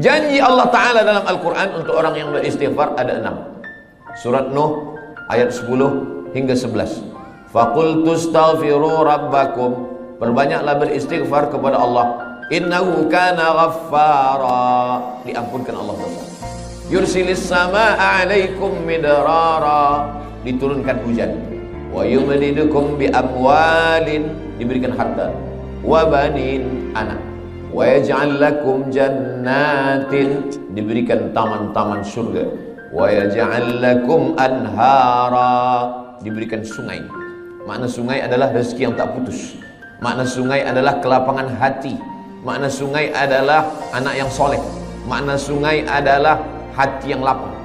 Janji Allah Ta'ala dalam Al-Quran untuk orang yang beristighfar ada 6. Surat Nuh ayat 10 hingga 11. Faqultu astaghfiru rabbakum, perbanyaklah beristighfar kepada Allah. Innahu kana ghaffara, diampunkan Allah dosa. Yursilis samaa'a 'alaikum midrara, diturunkan hujan. Wa yumdidukum bi amwalin, diberikan harta. Wa banin, anak. Wa yaj'al lakum jannatin, diberikan taman-taman surga. Wa yaj'al lakum anhara, diberikan sungai. Makna sungai adalah rezeki yang tak putus. Makna sungai adalah kelapangan hati. Makna sungai adalah anak yang soleh. Makna sungai adalah hati yang lapang.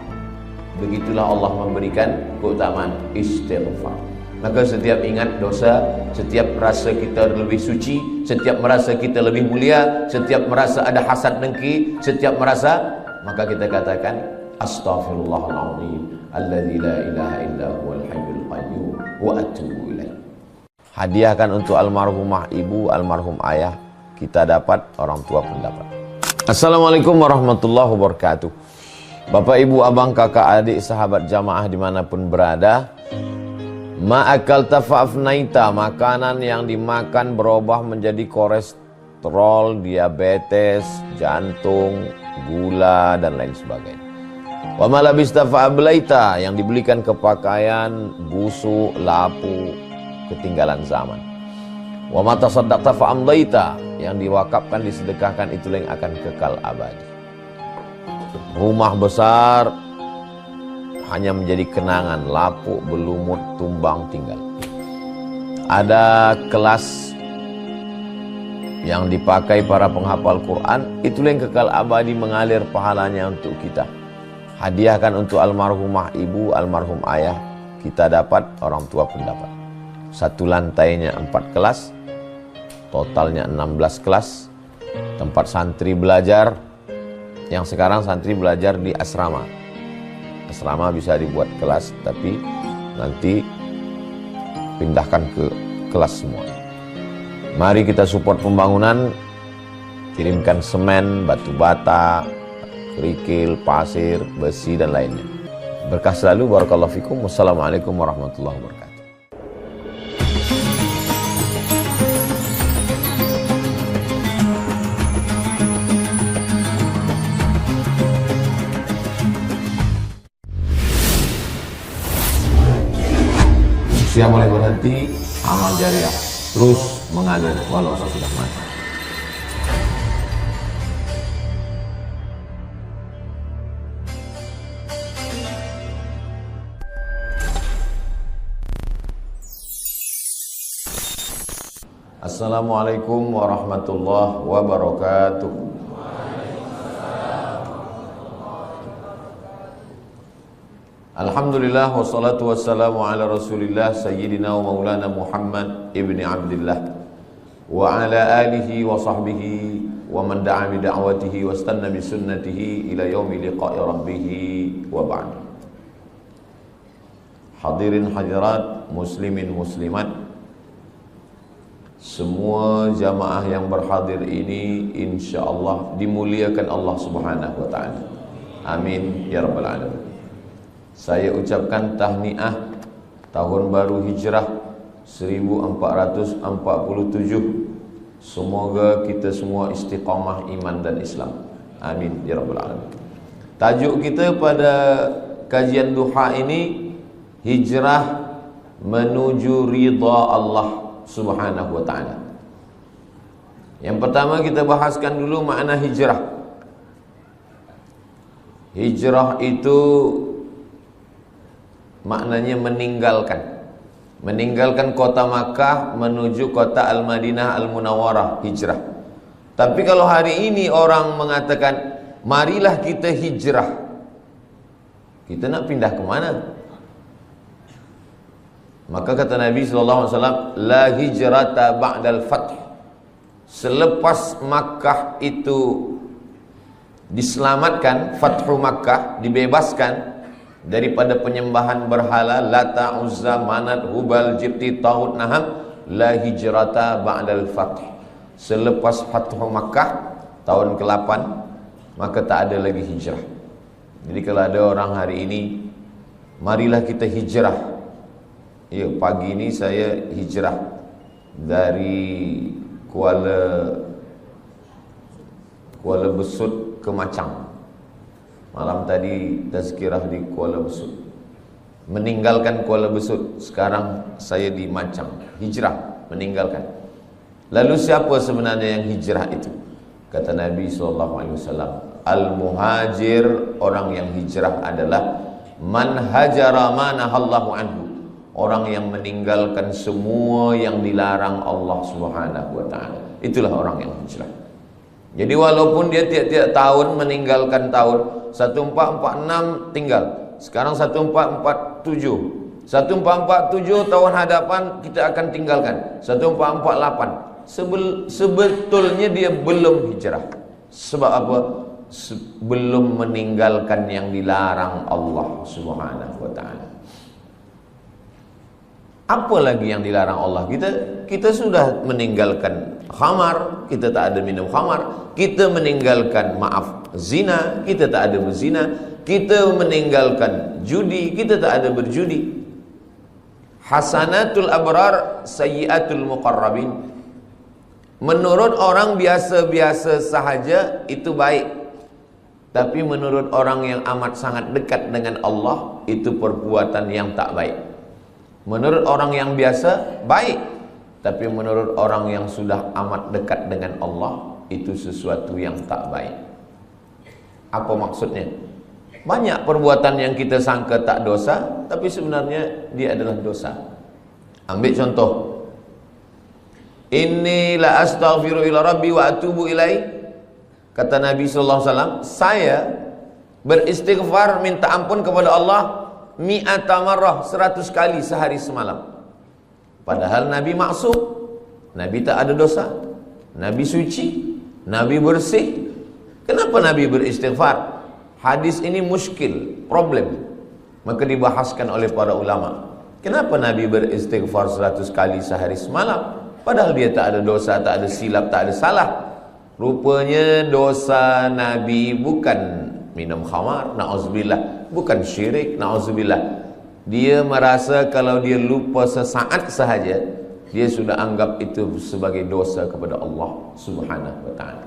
Begitulah Allah memberikan keutamaan istighfar. Maka setiap ingat dosa, setiap merasa kita lebih suci, setiap merasa kita lebih mulia, setiap merasa ada hasad dengki, setiap merasa, maka kita katakan astaghfirullahaladzim alladzi la ilaha illa huwal hayyul qayyum wa atubu ilaih. Hadiahkan untuk almarhumah ibu, almarhum ayah, kita dapat, orang tua pun dapat. Assalamualaikum warahmatullahi wabarakatuh. Bapak, ibu, abang, kakak, adik, sahabat jamaah dimanapun berada, ma'akalta fa'afnaita, makanan yang dimakan berubah menjadi kolesterol, diabetes, jantung, gula, dan lain sebagainya. Wa malabista fa'ablaita, yang dibelikan ke pakaian, busuk, lapu, ketinggalan zaman. Wa mata saddaqta fa'amdaita, yang diwakafkan, disedekahkan, itulah yang akan kekal abadi. Rumah besar hanya menjadi kenangan, lapuk, berlumut, tumbang, tinggal. Ada kelas yang dipakai para penghafal Quran, itulah yang kekal abadi, mengalir pahalanya untuk kita. Hadiahkan untuk almarhumah ibu, almarhum ayah, kita dapat, orang tua pun dapat. Satu lantainya 4 kelas, totalnya 16 kelas, tempat santri belajar. Yang sekarang santri belajar di asrama. Asrama bisa dibuat kelas, tapi nanti pindahkan ke kelas semua. Mari kita support pembangunan, kirimkan semen, batu bata, kerikil, pasir, besi, dan lainnya. Berkah selalu, barakallahu fikum. Wassalamualaikum warahmatullahi wabarakatuh. Siap mulai berhenti, amal jariah terus mengalir walau sudah mati. Assalamualaikum warahmatullahi wabarakatuh. Alhamdulillah wassalatu wassalamu ala rasulillah sayyidina wa maulana Muhammad ibni Abdillah wa ala alihi wa sahbihi wa man da'a bi da'watihi wa istanna bi sunnatihi ila yaumi liqa'i rabbih wa ba'd. Hadirin hadirat, muslimin muslimat, semua jamaah yang berhadir ini insyaallah dimuliakan Allah Subhanahu wa taala. Amin ya rabbal alamin. Saya ucapkan tahniah tahun baru hijrah 1447. Semoga kita semua istiqamah iman dan Islam. Amin ya rabbal alamin. Tajuk kita pada kajian duha ini, hijrah menuju ridha Allah Subhanahu wa taala. Yang pertama kita bahaskan dulu makna hijrah. Hijrah itu maknanya meninggalkan kota Makkah menuju kota Al-Madinah Al-Munawwarah, hijrah. Tapi kalau hari ini orang mengatakan marilah kita hijrah, kita nak pindah ke mana? Maka kata Nabi SAW, la hijrata ba'dal fath. Selepas Makkah itu diselamatkan, Fathu Makkah, dibebaskan daripada penyembahan berhala Lata, Uzza, Manat, Hubal, Jibti, Taghut, Naham, la hijrata ba'dal fath. Selepas Fathu Makkah tahun ke-8 maka tak ada lagi hijrah. Jadi kalau ada orang hari ini, marilah kita hijrah. Ya, pagi ini saya hijrah dari Kuala Besut ke Macang. Malam tadi tazkirah di Kuala Besut. Meninggalkan Kuala Besut, sekarang saya di Macang. Hijrah, meninggalkan. Lalu siapa sebenarnya yang hijrah itu? Kata Nabi SAW, al-muhajir, orang yang hijrah adalah man hajara ma nahallahu anhu, orang yang meninggalkan semua yang dilarang Allah Subhanahu wa taala. Itulah orang yang hijrah. Jadi walaupun dia tiap-tiap tahun meninggalkan tahun 1446 tinggal. Sekarang 1447. 1447 tahun hadapan kita akan tinggalkan. 1448. Sebetulnya dia belum hijrah. Sebab apa? Belum meninggalkan yang dilarang Allah Subhanahu wa taala. Apa lagi yang dilarang Allah? Kita sudah meninggalkan khamar, kita tak ada minum khamar. Kita meninggalkan, zina, kita tak ada berzina. Kita meninggalkan judi, kita tak ada berjudi. Hasanatul abrar, sayyiatul muqarrabin. Menurut orang biasa-biasa sahaja itu baik. Tapi menurut orang yang amat sangat dekat dengan Allah, itu perbuatan yang tak baik. Menurut orang yang biasa, baik. Tapi menurut orang yang sudah amat dekat dengan Allah, itu sesuatu yang tak baik. Apa maksudnya? Banyak perbuatan yang kita sangka tak dosa, tapi sebenarnya dia adalah dosa. Ambil contoh. Inni la astaghfiru ila rabbi wa atubu ilaih. Kata Nabi SAW, saya beristighfar minta ampun kepada Allah mi'ata marrah, 100 kali sehari semalam. Padahal Nabi maksum, Nabi tak ada dosa, Nabi suci, Nabi bersih. Kenapa Nabi beristighfar? Hadis ini muskil, problem. Maka dibahaskan oleh para ulama. Kenapa Nabi beristighfar 100 kali sehari semalam? Padahal dia tak ada dosa, tak ada silap, tak ada salah. Rupanya dosa Nabi bukan minum khamar, na'udzubillah, bukan syirik, na'udzubillah. Dia merasa kalau dia lupa sesaat sahaja, dia sudah anggap itu sebagai dosa kepada Allah Subhanahu wa taala.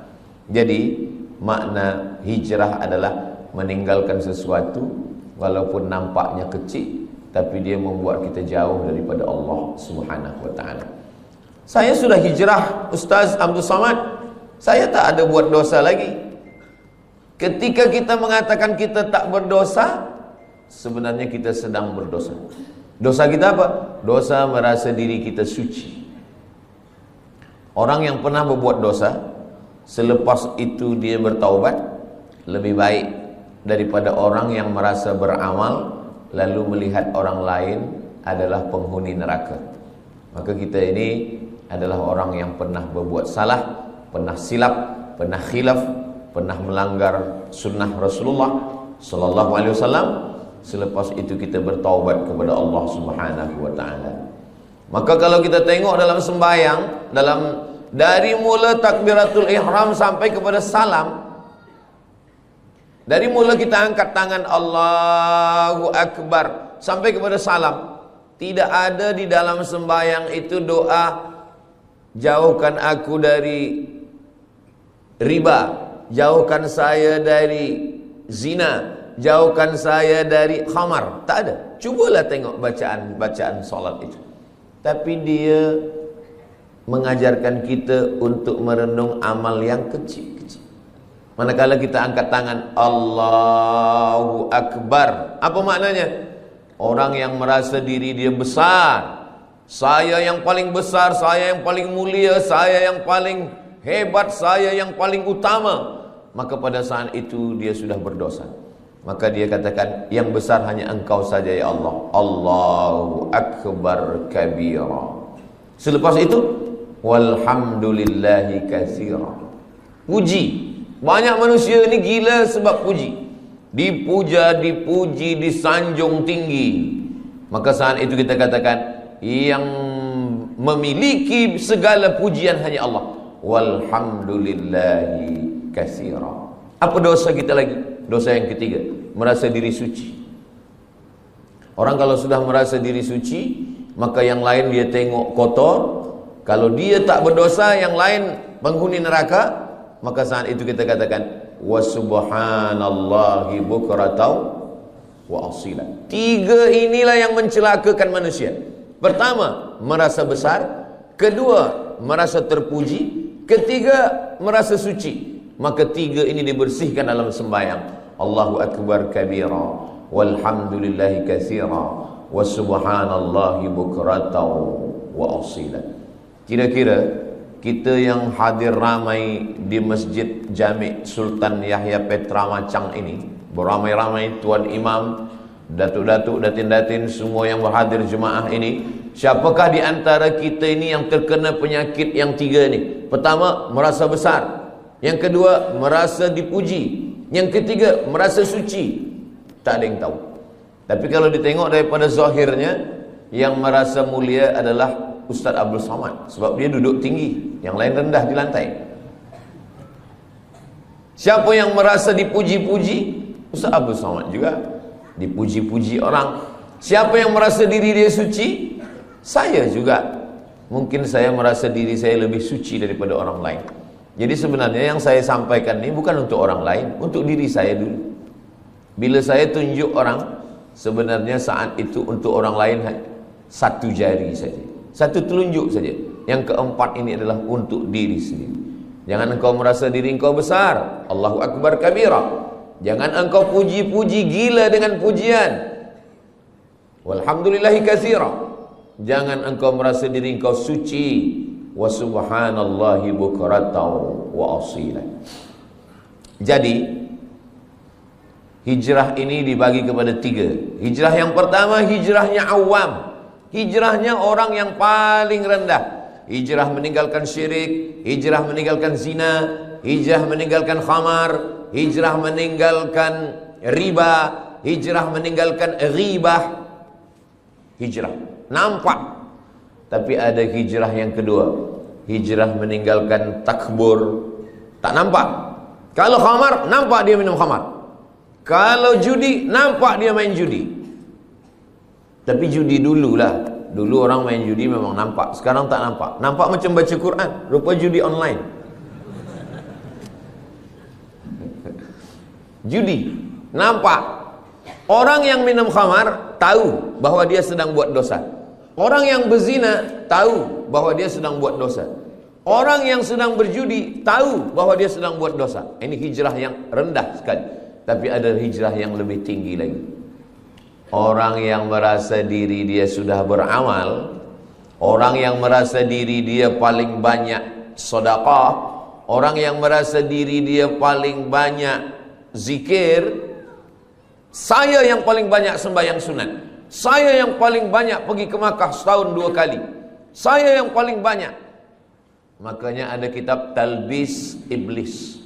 Jadi makna hijrah adalah meninggalkan sesuatu walaupun nampaknya kecil, tapi dia membuat kita jauh daripada Allah Subhanahu wa taala. Saya sudah hijrah, Ustaz Abdul Samad. Saya tak ada buat dosa lagi. Ketika kita mengatakan kita tak berdosa, sebenarnya kita sedang berdosa. Dosa kita apa? Dosa merasa diri kita suci. Orang yang pernah berbuat dosa, selepas itu dia bertaubat, lebih baik daripada orang yang merasa beramal lalu melihat orang lain adalah penghuni neraka. Maka kita ini adalah orang yang pernah berbuat salah, pernah silap, pernah khilaf, pernah melanggar sunnah Rasulullah sallallahu alaihi wasallam. Selepas itu kita bertaubat kepada Allah Subhanahu wa taala. Maka kalau kita tengok dalam sembahyang, dari mula takbiratul ihram sampai kepada salam, dari mula kita angkat tangan Allahu Akbar sampai kepada salam, tidak ada di dalam sembahyang itu doa jauhkan aku dari riba, jauhkan saya dari zina, jauhkan saya dari khamar. Tak ada. Cubalah tengok bacaan solat itu. Tapi dia mengajarkan kita untuk merenung amal yang kecil-kecil. Manakala kita angkat tangan Allahu Akbar, apa maknanya? Orang yang merasa diri dia besar, saya yang paling besar, saya yang paling mulia, saya yang paling hebat, saya yang paling utama, maka pada saat itu dia sudah berdosa. Maka dia katakan, yang besar hanya engkau saja ya Allah. Allahu Akbar kabira. Selepas itu, walhamdulillahi katsira. Puji. Banyak manusia ini gila sebab puji. Dipuja, dipuji, disanjung tinggi. Maka saat itu kita katakan, yang memiliki segala pujian hanya Allah. Walhamdulillahi katsira. Apa dosa kita lagi? Dosa yang ketiga, merasa diri suci. Orang kalau sudah merasa diri suci, maka yang lain dia tengok kotor. Kalau dia tak berdosa, yang lain penghuni neraka, maka saat itu kita katakan wa subhanallahi bukratan wa asila. Tiga inilah yang mencelakakan manusia. Pertama, merasa besar. Kedua, merasa terpuji. Ketiga, merasa suci. Maka tiga ini dibersihkan dalam sembahyang. Allahu akbar kabira, walhamdulillahi katsira, wa subhanallahi bukratan wa asila. Kira-kira kita yang hadir ramai di Masjid Jami' Sultan Yahya Petra Macang ini, beramai-ramai tuan imam, datuk-datuk, datin-datin, semua yang berhadir jemaah ini, siapakah di antara kita ini yang terkena penyakit yang tiga ni? Pertama, merasa besar. Yang kedua, merasa dipuji. Yang ketiga, merasa suci. Tak ada yang tahu. Tapi kalau ditengok daripada zahirnya, yang merasa mulia adalah Ustaz Abdul Somad, sebab dia duduk tinggi, yang lain rendah di lantai. Siapa yang merasa dipuji-puji? Ustaz Abdul Somad juga dipuji-puji orang. Siapa yang merasa diri dia suci? Saya juga. Mungkin saya merasa diri saya lebih suci daripada orang lain. Jadi sebenarnya yang saya sampaikan ini bukan untuk orang lain, untuk diri saya dulu. Bila saya tunjuk orang, sebenarnya saat itu untuk orang lain satu jari saja, satu telunjuk saja. Yang keempat ini adalah untuk diri sendiri. Jangan engkau merasa diri engkau besar. Allahu akbar kabira. Jangan engkau puji-puji gila dengan pujian. Walhamdulillahi katsira. Jangan engkau merasa diri engkau suci. Wa subhanallahi bukratan wa asila. Jadi hijrah ini dibagi kepada tiga. Hijrah yang pertama, hijrahnya awam, hijrahnya orang yang paling rendah. Hijrah meninggalkan syirik, hijrah meninggalkan zina, hijrah meninggalkan khamar, hijrah meninggalkan riba, hijrah meninggalkan ghibah. Hijrah nampak. Tapi ada hijrah yang kedua, hijrah meninggalkan takbur. Tak nampak. Kalau khamar, nampak dia minum khamar. Kalau judi, nampak dia main judi. Tapi judi dululah. Dulu orang main judi memang nampak. Sekarang tak nampak. Nampak macam baca Quran, rupa judi online. Judi nampak. Orang yang minum khamar tahu bahwa dia sedang buat dosa. Orang yang berzina tahu bahwa dia sedang buat dosa. Orang yang sedang berjudi tahu bahwa dia sedang buat dosa. Ini hijrah yang rendah sekali. Tapi ada hijrah yang lebih tinggi lagi. Orang yang merasa diri dia sudah beramal, orang yang merasa diri dia paling banyak sedekah, orang yang merasa diri dia paling banyak zikir. Saya yang paling banyak sembahyang sunat, saya yang paling banyak pergi ke Makkah setahun 2 kali, saya yang paling banyak. Makanya ada kitab Talbis Iblis.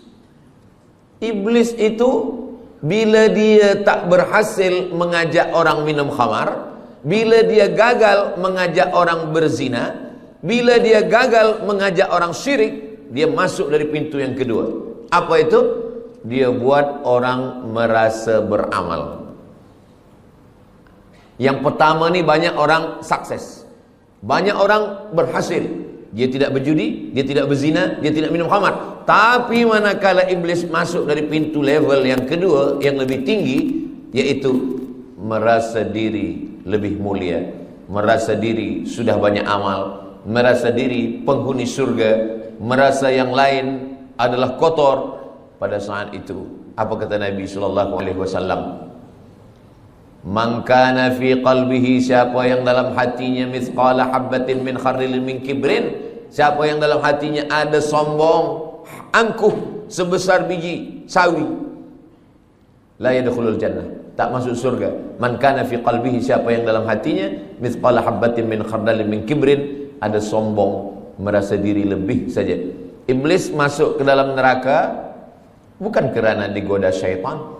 Iblis itu bila dia tak berhasil mengajak orang minum khamar, bila dia gagal mengajak orang berzina, bila dia gagal mengajak orang syirik, dia masuk dari pintu yang kedua. Apa itu? Dia buat orang merasa beramal. Yang pertama ni banyak orang sukses, banyak orang berhasil. Dia tidak berjudi, dia tidak berzina, dia tidak minum khamar. Tapi manakala iblis masuk dari pintu level yang kedua, yang lebih tinggi, yaitu merasa diri lebih mulia, merasa diri sudah banyak amal, merasa diri penghuni surga, merasa yang lain adalah kotor. Pada saat itu, apa kata Nabi SAW? Man kana fi qalbihi, siapa yang dalam hatinya mithqala habbatin min khardalin min kibrin, siapa yang dalam hatinya ada sombong, angkuh sebesar biji sawi, la yadkhulul jannah, tak masuk surga. Man kana fi qalbihi, siapa yang dalam hatinya mithqala habbatin min khardalin min kibrin, ada sombong, merasa diri lebih saja. Iblis masuk ke dalam neraka bukan kerana digoda syaitan.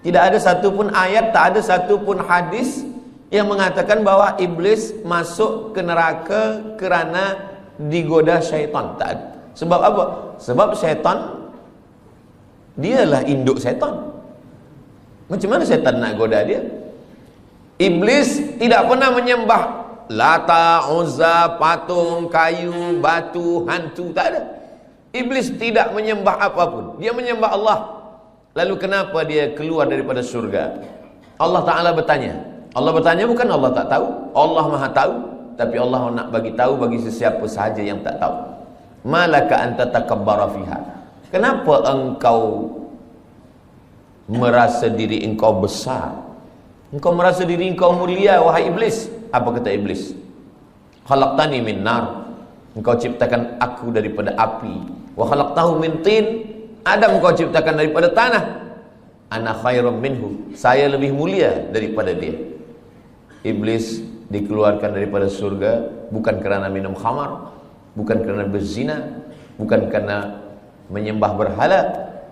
Tidak ada satu pun ayat, tak ada satu pun hadis yang mengatakan bahwa iblis masuk ke neraka kerana digoda syaitan. Tak ada. Sebab apa? Sebab syaitan Dialah induk setan. Macam mana setan nak goda dia? Iblis tidak pernah menyembah Lata, Uzza, patung, kayu, batu, hantu, tak ada. Iblis tidak menyembah apapun. Dia menyembah Allah. Lalu kenapa dia keluar daripada surga? Allah Ta'ala bertanya. Allah bertanya bukan Allah tak tahu. Allah Maha tahu. Tapi Allah nak bagi tahu bagi sesiapa sahaja yang tak tahu. Malaka anta takabbara fiha. Kenapa engkau merasa diri engkau besar? Engkau merasa diri engkau mulia, wahai iblis. Apa kata iblis? Khalaqtani min nar. Engkau ciptakan aku daripada api. Wa khalaqtahu min tin. Adam engkau ciptakan daripada tanah. Ana khairum minhu. Saya lebih mulia daripada dia. Iblis dikeluarkan daripada surga bukan kerana minum khamar, bukan kerana berzina, bukan kerana menyembah berhala,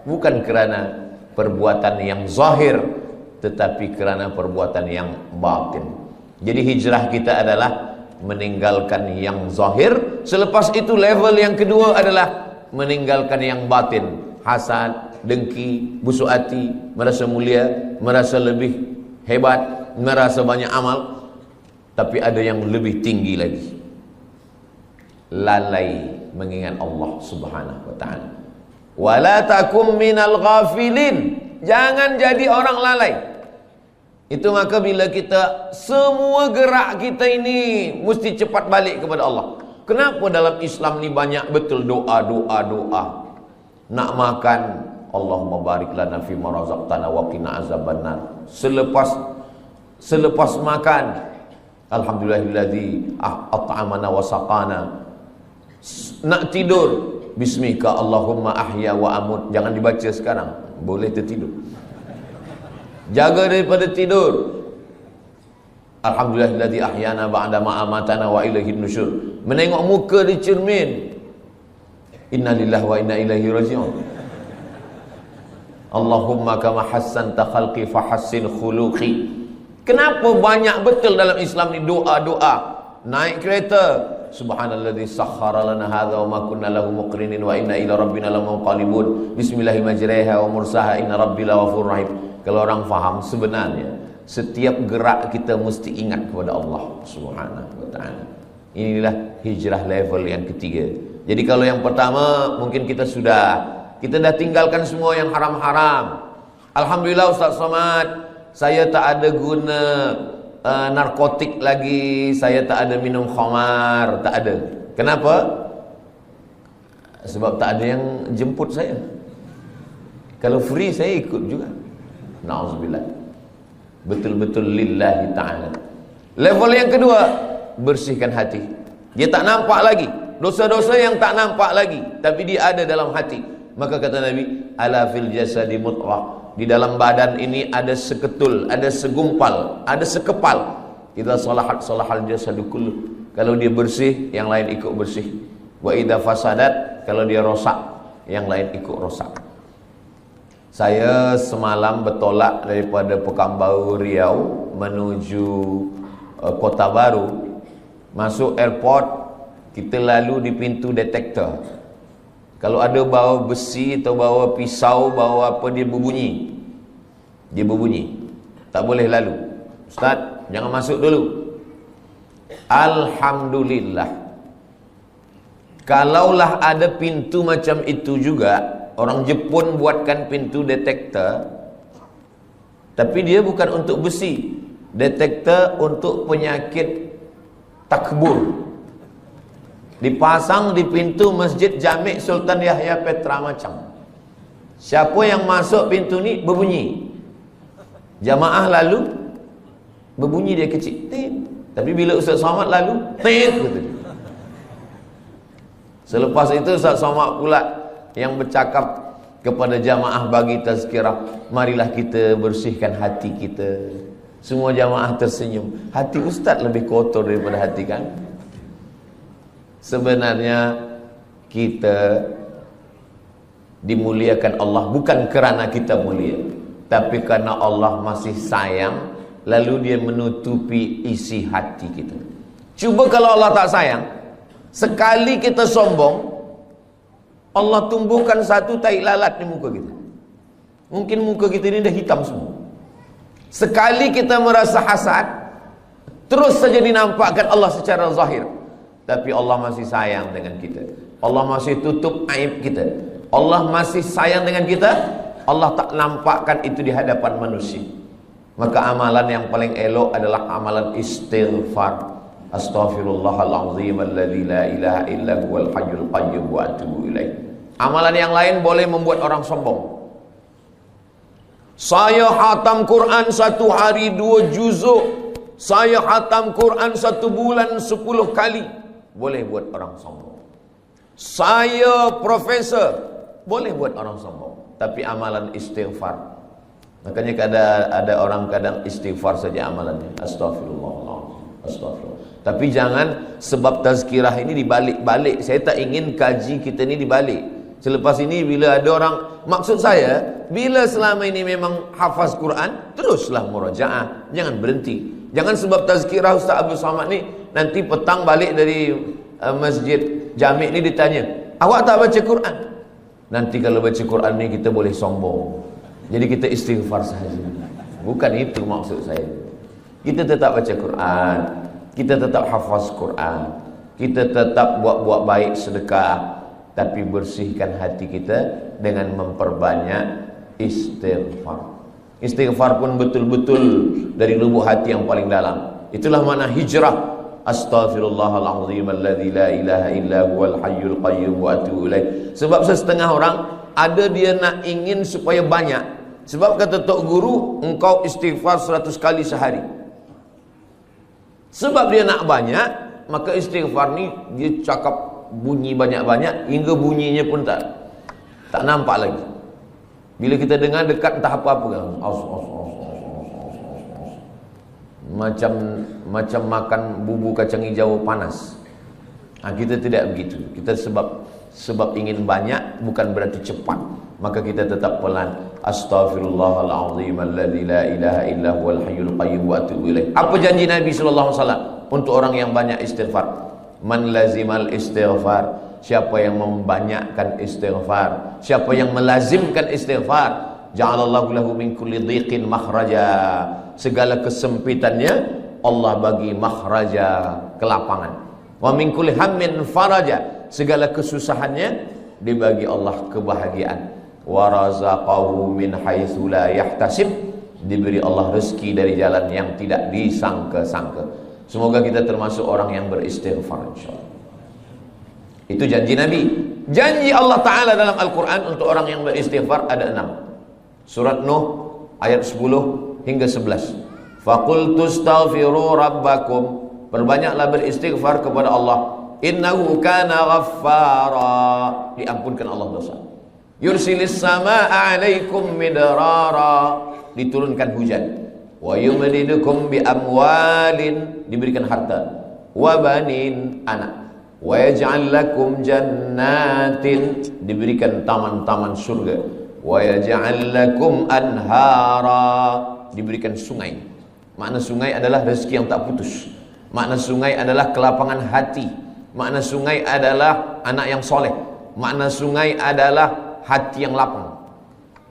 bukan kerana perbuatan yang zahir, tetapi kerana perbuatan yang batin. Jadi hijrah kita adalah meninggalkan yang zahir. Selepas itu level yang kedua adalah meninggalkan yang batin. Hasad, dengki, busuk hati, merasa mulia, merasa lebih hebat, merasa banyak amal. Tapi ada yang lebih tinggi lagi, lalai mengingat Allah Subhanahu wa ta'ala. Wala takum minal ghafilin. Jangan jadi orang lalai. Itu maka bila kita, semua gerak kita ini mesti cepat balik kepada Allah. Kenapa dalam Islam ni banyak betul doa. Nak makan, Allahumma barik lana fima razaqtana wa qina azabannar. Selepas makan, alhamdulillahilladzi at'amana wa saqana. Nak tidur, bismika Allahumma ahya wa amut. Jangan dibaca sekarang, boleh tertidur. Jaga daripada tidur. Alhamdulillahilladzi ahyana ba'da ma amatana wa ilaihin nusyur. Menengok muka di cermin, innalillahi wa inna ilaihi raji'un. Allahumma kama hassanta khalqi fahassin khuluqi. Kenapa banyak betul dalam Islam ni doa-doa? Naik kereta, subhanalladzi sakhkhara lana hadza wa ma kunna lahu muqrinin wa inna ila rabbina lamunqalibun. Bismillahir majriha wa mursaha inna rabbil ghafurur rahim. Kalau orang faham, sebenarnya setiap gerak kita mesti ingat kepada Allah Subhanahu wa ta'ala. Inilah hijrah level yang ketiga. Jadi kalau yang pertama mungkin kita dah tinggalkan semua yang haram-haram. Alhamdulillah Ustaz Somad, saya tak ada guna narkotik lagi, saya tak ada minum khamar, tak ada. Kenapa? Sebab tak ada yang jemput saya. Kalau free saya ikut juga. Na'udzubillah. Betul-betul lillahi ta'ala. Level yang kedua, bersihkan hati. Dia tak nampak lagi dosa-dosa yang tak nampak lagi, tapi dia ada dalam hati. Maka kata Nabi, ala fil jasadi mudghah. Di dalam badan ini ada seketul, ada segumpal, ada sekepal. Idza salahat salahal jasadu kullu. Kalau dia bersih, yang lain ikut bersih. Wa idza fasadat, kalau dia rosak, yang lain ikut rosak. Saya semalam bertolak daripada Pekanbaru Riau menuju Kota Baru. Masuk airport, kita lalu di pintu detektor. Kalau ada bawa besi atau bawa pisau, bawa apa, dia berbunyi. Dia berbunyi. Tak boleh lalu. Ustaz, jangan masuk dulu. Alhamdulillah. Kalaulah ada pintu macam itu juga, orang Jepun buatkan pintu detektor, tapi dia bukan untuk besi. Detektor untuk penyakit takbur. Dipasang di pintu Masjid Jami' Sultan Yahya Petra Macang. Siapa yang masuk pintu ni berbunyi. Jamaah lalu berbunyi dia kecil. Tin. Tapi bila Ustaz Somad lalu, tin kata dia. Selepas itu Ustaz Somad pula yang bercakap kepada jamaah bagi tazkirah, marilah kita bersihkan hati kita. Semua jamaah tersenyum. Hati Ustaz lebih kotor daripada hati kan? Sebenarnya kita dimuliakan Allah bukan kerana kita mulia, tapi kerana Allah masih sayang, lalu dia menutupi isi hati kita. Cuba kalau Allah tak sayang, sekali kita sombong, Allah tumbuhkan satu tai lalat di muka kita. Mungkin muka kita ini dah hitam semua. Sekali kita merasa hasad, terus saja dinampakkan Allah secara zahir. Tapi Allah masih sayang dengan kita. Allah masih tutup aib kita. Allah masih sayang dengan kita. Allah tak nampakkan itu di hadapan manusia. Maka amalan yang paling elok adalah amalan istighfar. Astaghfirullahalazim alladzi la ilaha illa huwal hayyul qayyum wa atubu ilaih. Amalan yang lain boleh membuat orang sombong. Saya khatam Quran 1 hari 2 juzuk. Saya khatam Quran 1 bulan 10 kali. Boleh buat orang sombong. Saya profesor. Boleh buat orang sombong. Tapi amalan istighfar. Makanya ada orang kadang istighfar saja amalannya. Astagfirullahaladzim. Astagfirullah. Tapi jangan sebab tazkirah ini dibalik-balik. Saya tak ingin kaji kita ini dibalik. Selepas ini bila ada orang, maksud saya, bila selama ini memang hafaz Quran, teruslah murajaah, jangan berhenti. Jangan sebab tazkirah Ustaz Abdul Samad ni, nanti petang balik dari masjid Jami' ni ditanya, awak tak baca Quran? Nanti kalau baca Quran ni kita boleh sombong. Jadi kita istighfar sahaja. Bukan itu maksud saya. Kita tetap baca Quran, kita tetap hafaz Quran, kita tetap buat baik sedekah. Tapi bersihkan hati kita dengan memperbanyak istighfar. Istighfar pun betul-betul dari lubuk hati yang paling dalam. Itulah makna hijrah. Astaghfirullahalazim alladzi la ilaha illa huwal hayyul qayyum wa atubu ilaih. Sebab setengah orang ada dia nak ingin supaya banyak. Sebab kata Tok Guru, engkau istighfar 100 kali sehari. Sebab dia nak banyak, maka istighfar ni dia cakap bunyi banyak-banyak hingga bunyinya pun tak nampak lagi. Bila kita dengar dekat entah apa-apa kan, macam makan bubur kacang hijau panas. Kita tidak begitu. Kita sebab ingin banyak bukan berarti cepat. Maka kita tetap pelan. Astaghfirullahalazim alladzi la ilaha illa huwal hayyul qayyum wa atubu ilaih. Apa janji Nabi sallallahu alaihi wasallam untuk orang yang banyak istighfar? Man lazimal istighfar, siapa yang membanyakkan istighfar, siapa yang melazimkan istighfar, ja'alallahu lahu min kulli dhiqin makhraja. Segala kesempitannya Allah bagi makhraja, kelapangan. Wa min kulli hammin faraja. Segala kesusahannya dibagi Allah kebahagiaan. Wa razaqahu min haitsu la yahtasib. Diberi Allah rezeki dari jalan yang tidak disangka-sangka. Semoga kita termasuk orang yang beristighfar insyaallah. Itu janji Nabi. Janji Allah Ta'ala dalam Al-Quran untuk orang yang beristighfar ada 6. Surat Nuh ayat 10 hingga 11. Faqultu astaghfiru rabbakum. Perbanyaklah beristighfar kepada Allah. Innahu kana ghaffara. Diampunkan Allah dosa. Yursilis samaa'a 'alaikum midrara. Diturunkan hujan. Wa yumdidukum bi amwalin, diberikan harta, wa banin, anak, wa yaj'al lakum jannatin, diberikan taman-taman surga, wa yaj'al lakum anhara, diberikan sungai. Makna sungai adalah rezeki yang tak putus. Makna sungai adalah kelapangan hati. Makna sungai adalah anak yang soleh. Makna sungai adalah hati yang lapang.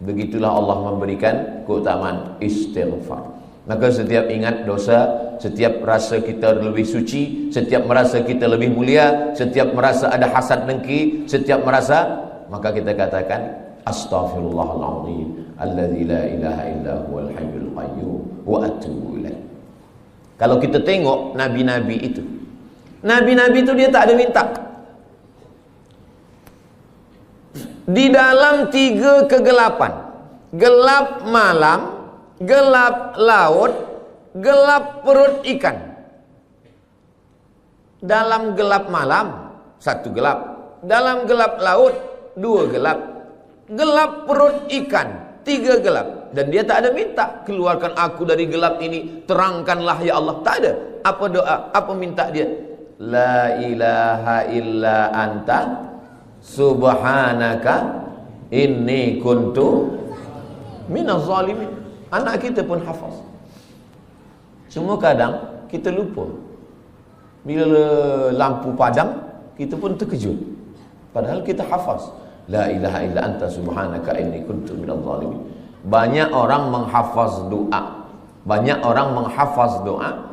Begitulah Allah memberikan keutamaan istighfar. Maka setiap ingat dosa, setiap rasa kita lebih suci, setiap merasa kita lebih mulia, setiap merasa ada hasad dengki, setiap merasa, maka kita katakan astaghfirullahalazim alladzi la ilaha illa huwal hayyul qayyum wa atubu ilaih. Kalau kita tengok nabi-nabi itu, nabi-nabi itu dia tak ada minta. Di dalam 3 kegelapan, gelap malam, gelap laut, gelap perut ikan. Dalam gelap malam 1 gelap, dalam gelap laut 2 gelap, gelap perut ikan 3 gelap. Dan dia tak ada minta, keluarkan aku dari gelap ini, terangkanlah ya Allah. Tak ada. Apa doa? Apa minta dia? La ilaha illa anta subhanaka inni kuntu minaz zalimin. Anak kita pun hafaz. Cuma kadang kita lupa. Bila lampu padam, kita pun terkejut. Padahal kita hafaz. La ilaha illa anta subhanaka inni kuntu minaz zalimin. Banyak orang menghafaz doa, banyak orang menghafaz doa,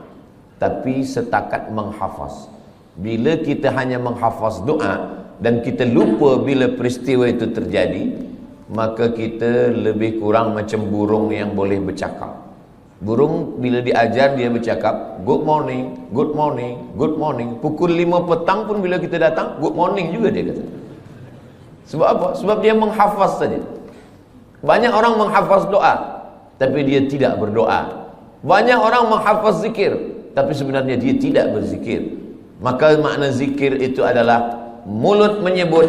tapi setakat menghafaz. Bila kita hanya menghafaz doa dan kita lupa bila peristiwa itu terjadi, maka kita lebih kurang macam burung yang boleh bercakap. Burung bila diajar dia bercakap, good morning, good morning, good morning. Pukul 5 petang pun bila kita datang, good morning juga dia kata. Sebab apa? Sebab dia menghafaz saja. Banyak orang menghafaz doa, tapi dia tidak berdoa. Banyak orang menghafaz zikir, tapi sebenarnya dia tidak berzikir. Maka makna zikir itu adalah mulut menyebut,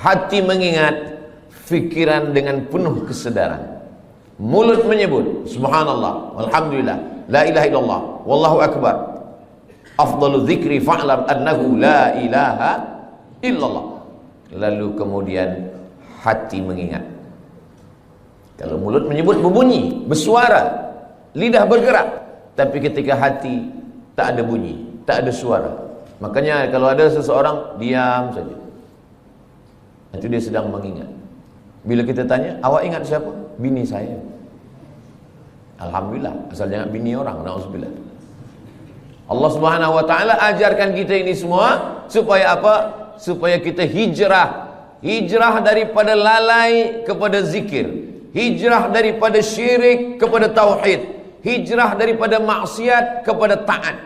hati mengingat, fikiran dengan penuh kesedaran. Mulut menyebut subhanallah, alhamdulillah, la ilaha illallah, wallahu akbar, afdalu dzikri fa'lam annahu la ilaha illallah. Lalu kemudian hati mengingat. Kalau mulut menyebut berbunyi, bersuara, lidah bergerak, tapi ketika hati tak ada bunyi, tak ada suara. Makanya kalau ada seseorang diam saja, itu dia sedang mengingat. Bila kita tanya, awak ingat siapa? Bini saya. Alhamdulillah, asal jangan bini orang, na'udzubillah. Allah Subhanahu wa taala ajarkan kita ini semua supaya apa? Supaya kita hijrah. Hijrah daripada lalai kepada zikir. Hijrah daripada syirik kepada tauhid. Hijrah daripada maksiat kepada taat.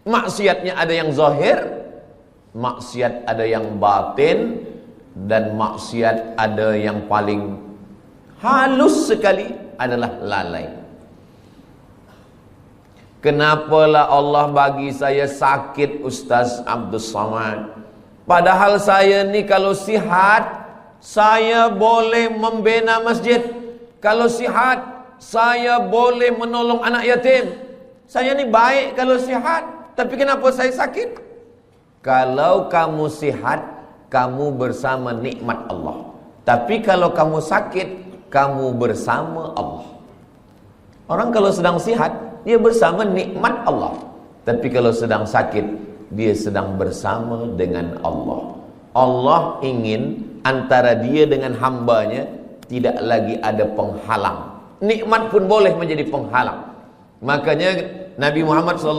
Maksiatnya ada yang zahir, maksiat ada yang batin, dan maksiat ada yang paling halus sekali adalah lalai. Kenapalah Allah bagi saya sakit, Ustaz Abdul Samad? Padahal saya ni kalau sihat, saya boleh membina masjid. Kalau sihat, saya boleh menolong anak yatim. Saya ni baik kalau sihat, tapi kenapa saya sakit? Kalau kamu sihat, kamu bersama nikmat Allah. Tapi kalau kamu sakit, kamu bersama Allah. Orang kalau sedang sihat, dia bersama nikmat Allah. Tapi kalau sedang sakit, dia sedang bersama dengan Allah. Allah ingin antara dia dengan hambanya tidak lagi ada penghalang. Nikmat pun boleh menjadi penghalang. Makanya Nabi Muhammad SAW,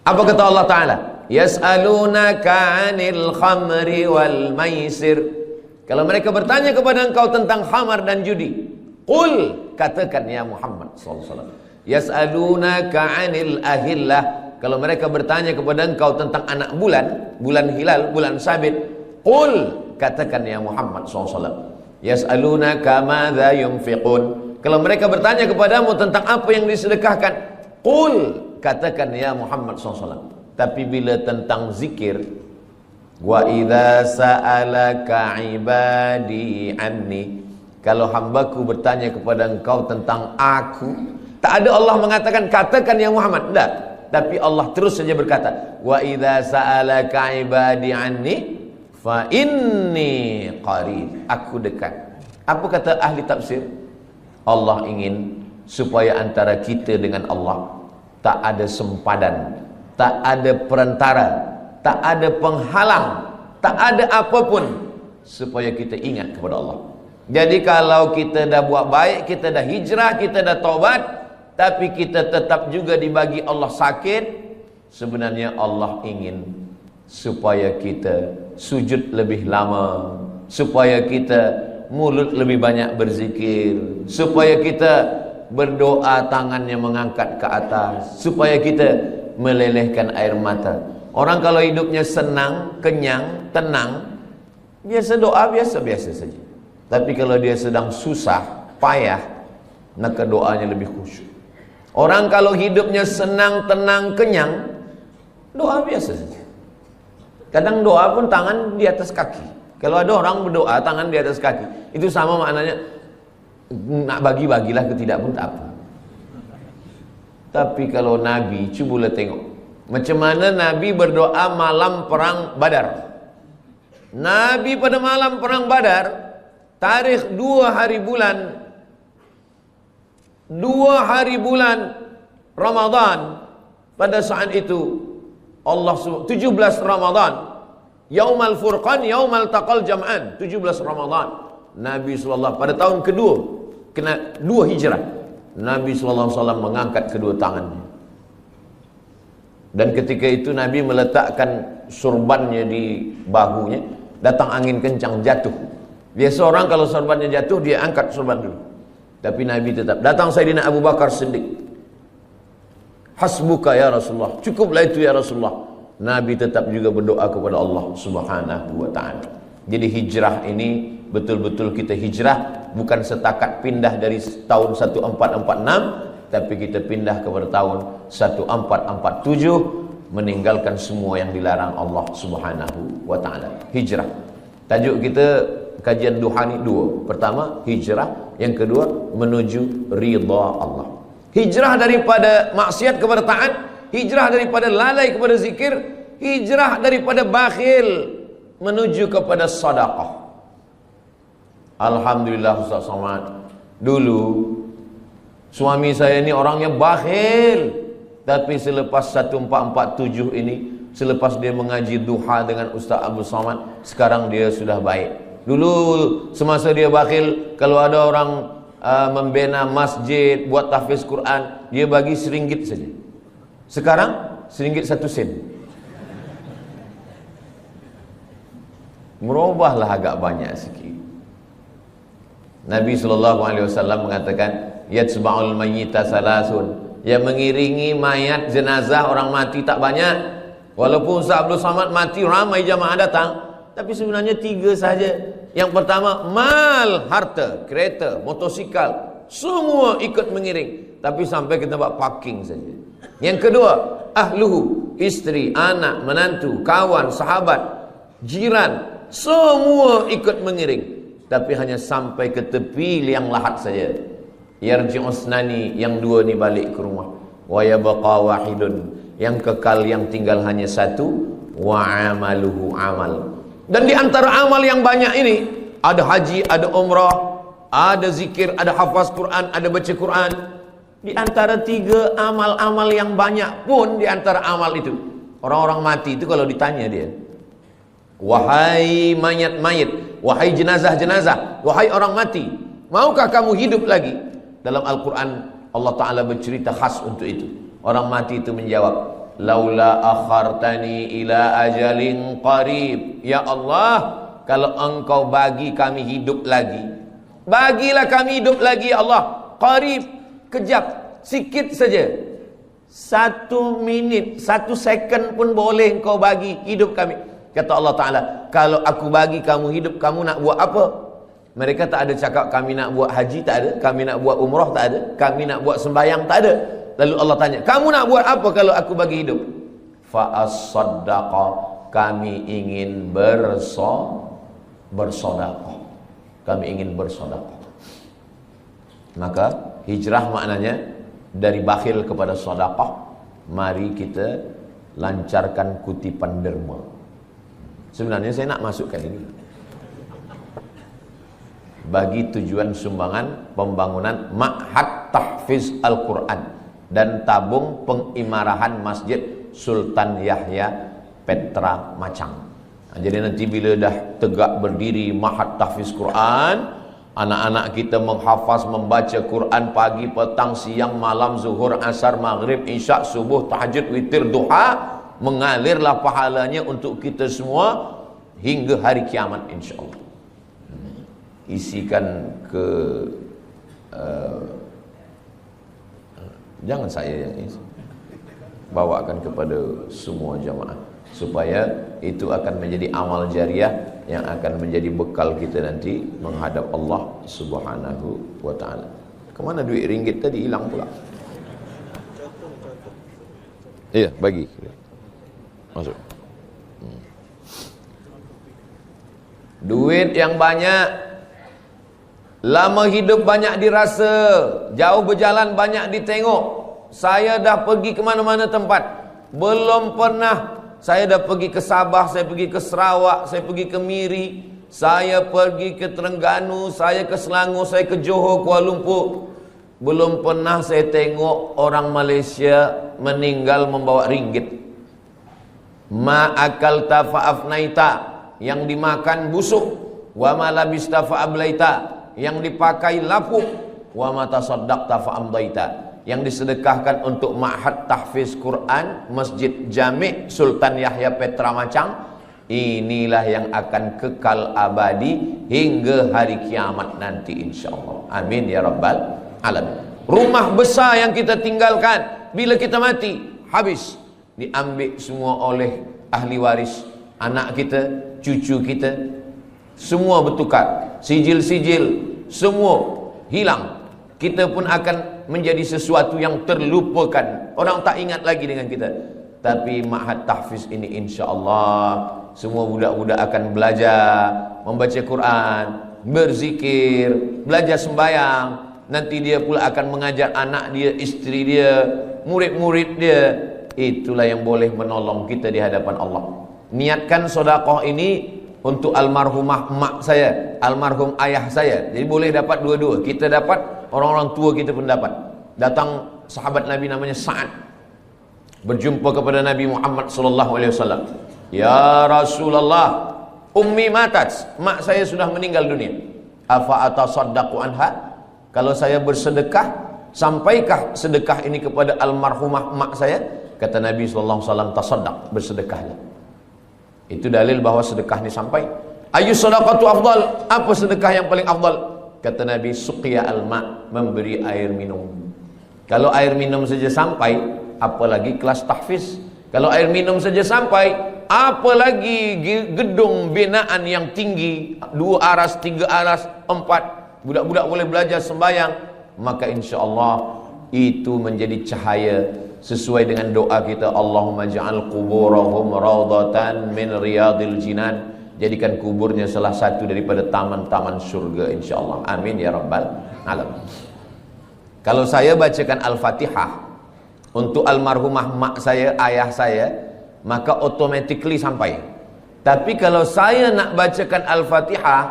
apa kata Allah Ta'ala? Yas'alunaka 'anil khamri wal maisir. Kalau mereka bertanya kepada engkau tentang khamar dan judi, qul, katakan ya Muhammad SAW, yas'alunaka 'anil ahillah. Kalau mereka bertanya kepada engkau tentang anak bulan, bulan hilal, bulan sabit, qul, katakan ya Muhammad SAW, yas'alunaka madza yunfiqun. Kalau mereka bertanya kepadamu tentang apa yang disedekahkan, qul, katakan ya Muhammad SAW. Tapi bila tentang zikir, wa idza sa'alaka ibadi anni, kalau hambaku bertanya kepada engkau tentang aku, tak ada Allah mengatakan katakan ya Muhammad, tidak. Tapi Allah terus saja berkata, wa idza sa'alaka ibadi anni fa inni qarib, aku dekat. Apa kata ahli tafsir? Allah ingin supaya antara kita dengan Allah tak ada sempadan, tak ada perantara, tak ada penghalang, tak ada apapun, supaya kita ingat kepada Allah. Jadi kalau kita dah buat baik, kita dah hijrah, kita dah taubat, tapi kita tetap juga dibagi Allah sakit, sebenarnya Allah ingin supaya kita sujud lebih lama, supaya kita mulut lebih banyak berzikir, supaya kita berdoa tangannya mengangkat ke atas, supaya kita melelehkan air mata. Orang kalau hidupnya senang, kenyang, tenang, biasa doa biasa-biasa saja. Tapi kalau dia sedang susah, payah, maka doanya lebih khusyuk. Orang kalau hidupnya senang, tenang, kenyang, doa biasa saja. Kadang doa pun tangan di atas kaki. Kalau ada orang berdoa tangan di atas kaki, itu sama maknanya nak bagi-bagilah ke tidak pun tak apa. Tapi kalau Nabi, cubalah tengok macam mana Nabi berdoa malam perang Badar. Nabi pada malam perang Badar, tarikh 2 hari bulan Ramadan, pada saat itu Allah 17 Ramadan, Yaumal Furqan, Yaumal Taqal Jam'an, 17 Ramadan. Nabi SAW pada tahun kedua, kena 2 hijrah, Nabi SAW mengangkat kedua tangannya. Dan ketika itu Nabi meletakkan surbannya di bahunya. Datang angin kencang, jatuh. Biasa orang kalau surbannya jatuh, dia angkat surban dulu. Tapi Nabi tetap. Datang Sayyidina Abu Bakar Siddiq. Hasbuka ya Rasulullah, cukuplah itu ya Rasulullah. Nabi tetap juga berdoa kepada Allah Subhanahu wa ta'ala. Jadi hijrah ini betul-betul kita hijrah, bukan setakat pindah dari tahun 1446, tapi kita pindah kepada tahun 1447, meninggalkan semua yang dilarang Allah Subhanahu wa ta'ala. Hijrah. Tajuk kita kajian duha ni 2. Pertama hijrah, yang kedua menuju ridha Allah. Hijrah daripada maksiat kepada taat, hijrah daripada lalai kepada zikir, hijrah daripada bakhil menuju kepada sedekah. Alhamdulillah Ustaz Somad, dulu suami saya ni orangnya bakhil, tapi selepas 1447 ini, selepas dia mengaji duha dengan Ustaz Abu Somad, sekarang dia sudah baik. Dulu semasa dia bakhil, kalau ada orang membina masjid, buat tahfiz Quran, dia bagi RM1 saja. Sekarang RM1 1 sen. Merubahlah agak banyak sikit. Nabi SAW mengatakan, yatsba'ul mayyita salasun, yang mengiringi mayat jenazah orang mati tak banyak. Walaupun Ustaz Abdul Samad mati, ramai jamaah datang, tapi sebenarnya 3 saja. Yang pertama, mal, harta, kereta, motosikal, semua ikut mengiring, tapi sampai ke tempat parking saja. Yang kedua, ahluhu, isteri, anak, menantu, kawan, sahabat, jiran, semua ikut mengiring, tapi hanya sampai ke tepi liang lahat saja. Yarji'usnani, yang 2 ni balik ke rumah. Wa yabqa wahidun, yang kekal, yang tinggal hanya 1. Wa amaluhu amal. Dan di antara amal yang banyak ini, ada haji, ada umrah, ada zikir, ada hafaz Quran, ada baca Quran. Di antara 3 amal-amal yang banyak pun, di antara amal itu, orang-orang mati itu kalau ditanya dia, wahai mayat-mayat, wahai jenazah-jenazah, wahai orang mati, maukah kamu hidup lagi? Dalam Al-Quran Allah Ta'ala bercerita khas untuk itu. Orang mati itu menjawab, laula akhartani ila ajalin qarib, ya Allah, kalau engkau bagi kami hidup lagi, bagilah kami hidup lagi ya Allah. Qarib, kejap, sikit saja, 1 minit, 1 second pun boleh engkau bagi hidup kami. Kata Allah Ta'ala, kalau aku bagi kamu hidup, kamu nak buat apa? Mereka tak ada cakap kami nak buat haji, tak ada. Kami nak buat umrah, tak ada. Kami nak buat sembahyang, tak ada. Lalu Allah tanya, kamu nak buat apa kalau aku bagi hidup? Fa'as-saddaqa, kami ingin bersedekah. Kami ingin bersedekah. Maka hijrah maknanya dari bakhil kepada sedekah. Mari kita lancarkan kutipan derma. Sebenarnya saya nak masukkan ini bagi tujuan sumbangan pembangunan Ma'had Tahfiz Al-Quran dan tabung pengimarahan Masjid Sultan Yahya Petra Macang. Jadi nanti bila dah tegak berdiri Ma'had Tahfiz Quran, anak-anak kita menghafaz, membaca Quran pagi, petang, siang, malam, zuhur, asar, maghrib, isyak, subuh, tahajud, witir, duha, mengalirlah pahalanya untuk kita semua hingga hari kiamat insyaAllah. Isikan ke jangan saya yang isi, bawakan kepada semua jamaah, supaya itu akan menjadi amal jariah yang akan menjadi bekal kita nanti menghadap Allah Subhanahu wa ta'ala. Kemana duit ringgit tadi? Hilang pula. Iya, bagi masuk. Duit yang banyak, lama hidup banyak dirasa, jauh berjalan banyak ditengok. Saya dah pergi ke mana-mana tempat, belum pernah. Saya dah pergi ke Sabah, saya pergi ke Sarawak, saya pergi ke Miri, saya pergi ke Terengganu, saya ke Selangor, saya ke Johor, Kuala Lumpur. Belum pernah saya tengok orang Malaysia meninggal membawa ringgit. Ma akalta fa'afnaita, yang dimakan busuk, wa ma labista fa ablaita, yang dipakai lapuk, wa ma tasaddaqta fa amdaita, yang disedekahkan untuk ma'had tahfiz Quran Masjid Jami' Sultan Yahya Petra Macang, inilah yang akan kekal abadi hingga hari kiamat nanti insyaallah. Amin ya rabbal alamin. Rumah besar yang kita tinggalkan bila kita mati, habis, diambil semua oleh ahli waris, anak kita, cucu kita, semua bertukar, sijil-sijil semua hilang. Kita pun akan menjadi sesuatu yang terlupakan, orang tak ingat lagi dengan kita. Tapi ma'had tahfiz ini insyaallah semua budak-budak akan belajar membaca Quran, berzikir, belajar sembahyang. Nanti dia pula akan mengajar anak dia, isteri dia, murid-murid dia. Itulah yang boleh menolong kita di hadapan Allah. Niatkan sedekah ini untuk almarhumah mak saya, almarhum ayah saya. Jadi boleh dapat dua-dua. Kita dapat, orang-orang tua kita pun dapat. Datang sahabat Nabi namanya Sa'ad, berjumpa kepada Nabi Muhammad sallallahu alaihi wasallam. Ya Rasulullah, ummi matat, mak saya sudah meninggal dunia. Afa atasaddaqu anha? Kalau saya bersedekah, sampaikah sedekah ini kepada almarhumah mak saya? Kata Nabi sallallahu alaihi wasallam, tasaddaq, bersedekahlah. Itu dalil bahwa sedekah ini sampai. Ayu sadaqatu afdal? Apa sedekah yang paling afdal? Kata Nabi, suqiya al-ma, memberi air minum. Kalau air minum saja sampai, apalagi kelas tahfiz. Kalau air minum saja sampai, apalagi gedung binaan yang tinggi, 2 aras, 3 aras, 4, budak-budak boleh belajar sembahyang. Maka insyaallah itu menjadi cahaya sesuai dengan doa kita, Allahumma ja'al quburahum raudatan min riyadil jinan, jadikan kuburnya salah satu daripada taman-taman surga insyaallah. Amin ya rabbal alamin. Kalau saya bacakan Al-Fatihah untuk almarhumah mak saya, ayah saya, maka automatically sampai. Tapi kalau saya nak bacakan Al-Fatihah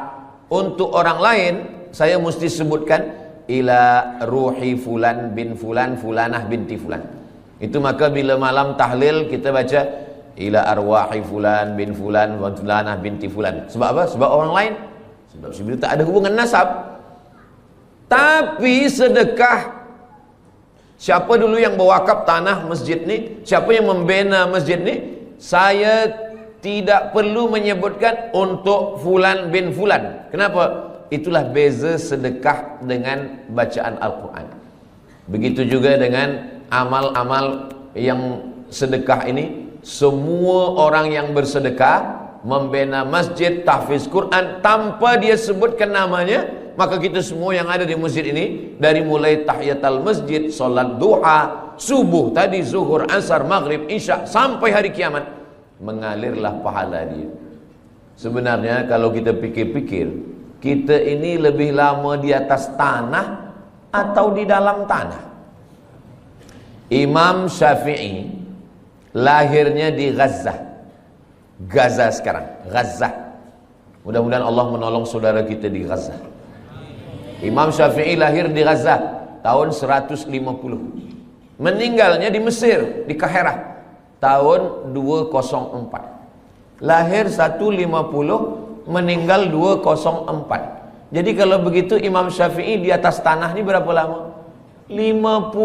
untuk orang lain, saya mesti sebutkan ila ruhi fulan bin fulan, fulanah binti fulan. Itu maka bila malam tahlil kita baca ila arwahi fulan bin fulan wa fulanah binti fulan. Sebab apa? Sebab orang lain. Sebab sebenarnya tak ada hubungan nasab. Tapi sedekah, siapa dulu yang berwakaf tanah masjid ni, siapa yang membina masjid ni, saya tidak perlu menyebutkan untuk fulan bin fulan. Kenapa? Itulah beza sedekah dengan bacaan Al-Quran. Begitu juga dengan amal-amal yang sedekah ini. Semua orang yang bersedekah, membina masjid, tahfiz Quran, tanpa dia sebutkan namanya, maka kita semua yang ada di masjid ini, dari mulai tahiyatul masjid, solat duha, subuh tadi, zuhur, asar, maghrib, isya, sampai hari kiamat, mengalirlah pahala dia. Sebenarnya kalau kita pikir-pikir, kita ini lebih lama di atas tanah atau di dalam tanah? Imam Syafi'i lahirnya di Gaza. Gaza sekarang, Gaza. Mudah-mudahan Allah menolong saudara kita di Gaza. Imam Syafi'i lahir di Gaza tahun 150. Meninggalnya di Mesir, di Kahirah tahun 204. Lahir 150, meninggal 204. Jadi kalau begitu Imam Syafi'i di atas tanah ini berapa lama? 54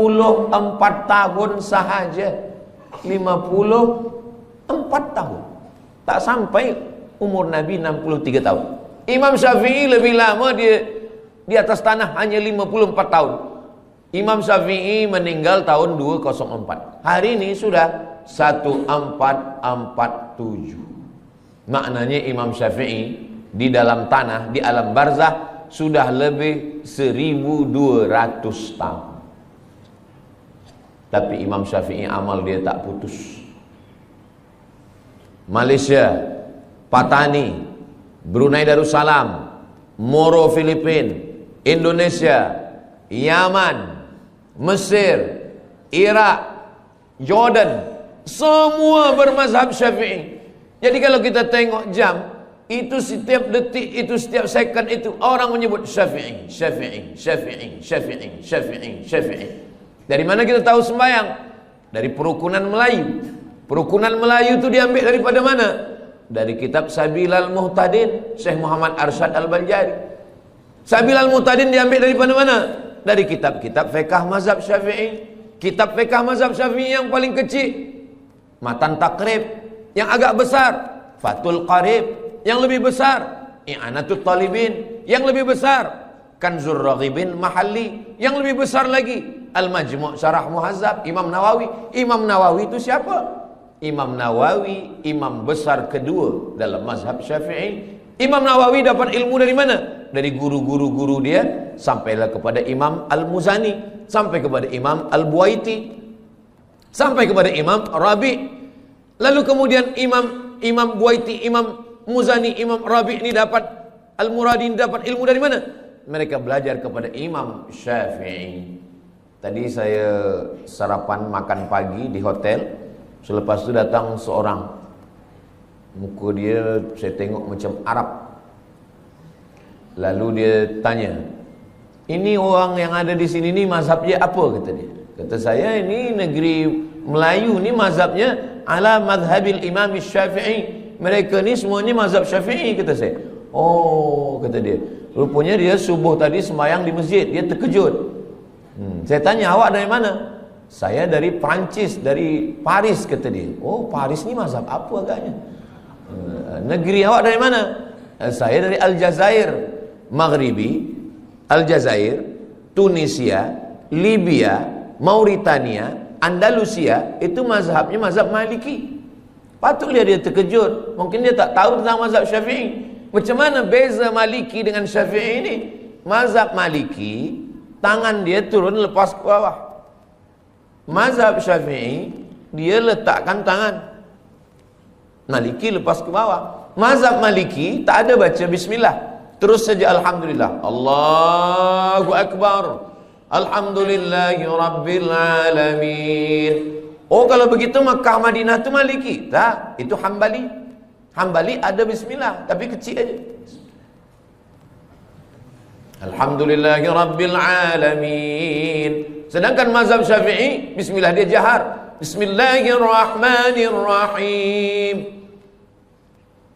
tahun sahaja. 54 tahun. Tak sampai umur Nabi 63 tahun. Imam Syafi'i lebih lama dia di atas tanah, hanya 54 tahun. Imam Syafi'i meninggal tahun 204. Hari ini sudah 1447. Maknanya Imam Syafi'i di dalam tanah, di alam barzah, sudah lebih 1200 tahun. Tapi Imam Syafi'i amal dia tak putus. Malaysia, Patani, Brunei Darussalam, Moro Filipina, Indonesia, Yaman, Mesir, Iraq, Jordan, semua bermazhab Syafi'i. Jadi kalau kita tengok jam, itu setiap detik, itu setiap second, itu orang menyebut Syafi'i, Syafi'i, Syafi'i, Syafi'i, Syafi'i, Syafi'i. Dari mana kita tahu sembahyang? Dari perukunan Melayu. Perukunan Melayu itu diambil daripada mana? Dari kitab Sabilal Muhtadin, Syekh Muhammad Arsyad Al-Banjari. Sabilal Muhtadin diambil dari mana? Dari kitab-kitab fiqh mazhab Syafi'i. Kitab fiqh mazhab Syafi'i yang paling kecil, Matan Taqrib. Yang agak besar, Fathul Qarib. Yang lebih besar, I'anatul Talibin. Yang lebih besar, Kanzur Raghibin Mahalli. Yang lebih besar lagi, Al-Majmu' Syarah Muhazzab Imam Nawawi. Imam Nawawi itu siapa? Imam Nawawi imam besar kedua dalam mazhab Syafi'i. Imam Nawawi dapat ilmu dari mana? Dari guru-guru dia, sampailah kepada Imam Al-Muzani, sampai kepada Imam Al-Buaiti, sampai kepada Imam Rabi'. Lalu kemudian Imam Buaiti, Imam Muzani, Imam Rabi' ini dapat, Al-Muradi ini dapat ilmu dari mana? Mereka belajar kepada Imam Syafi'i. Tadi saya sarapan makan pagi di hotel. Selepas itu datang seorang, muka dia saya tengok macam Arab. Lalu dia tanya, ini orang yang ada di sini ni mazhabnya apa? Kata dia. Kata saya, ini negeri Melayu ni mazhabnya ala madhabil Imam Syafi'i. Mereka ni semuanya mazhab Syafi'i, kata saya. Oh, kata dia. Rupanya dia subuh tadi sembahyang di masjid, dia terkejut. Saya tanya, awak dari mana? Saya dari Perancis, dari Paris, kata dia. Oh, Paris ni mazhab apa agaknya? Negeri awak dari mana? Saya dari Aljazair, Maghribi, Aljazair, Tunisia, Libya, Mauritania, Andalusia. Itu mazhabnya mazhab Maliki. Patutlah dia terkejut. Mungkin dia tak tahu tentang mazhab Syafi'i. Macam mana beza Maliki dengan Syafi'i ini? Mazhab Maliki, tangan dia turun lepas ke bawah. Mazhab Syafi'i, dia letakkan tangan. Maliki lepas ke bawah. Mazhab Maliki tak ada baca bismillah, terus saja alhamdulillah. Allahu Akbar. Alhamdulillahi Rabbil Alamin. Oh, kalau begitu Makkah Madinah itu Maliki? Tak, itu Hambali. Hambali ada bismillah, tapi kecil aja. Alhamdulillahi Rabbil Alamin. Sedangkan mazhab Syafi'i, bismillah dia jahar. Bismillahirrahmanirrahim.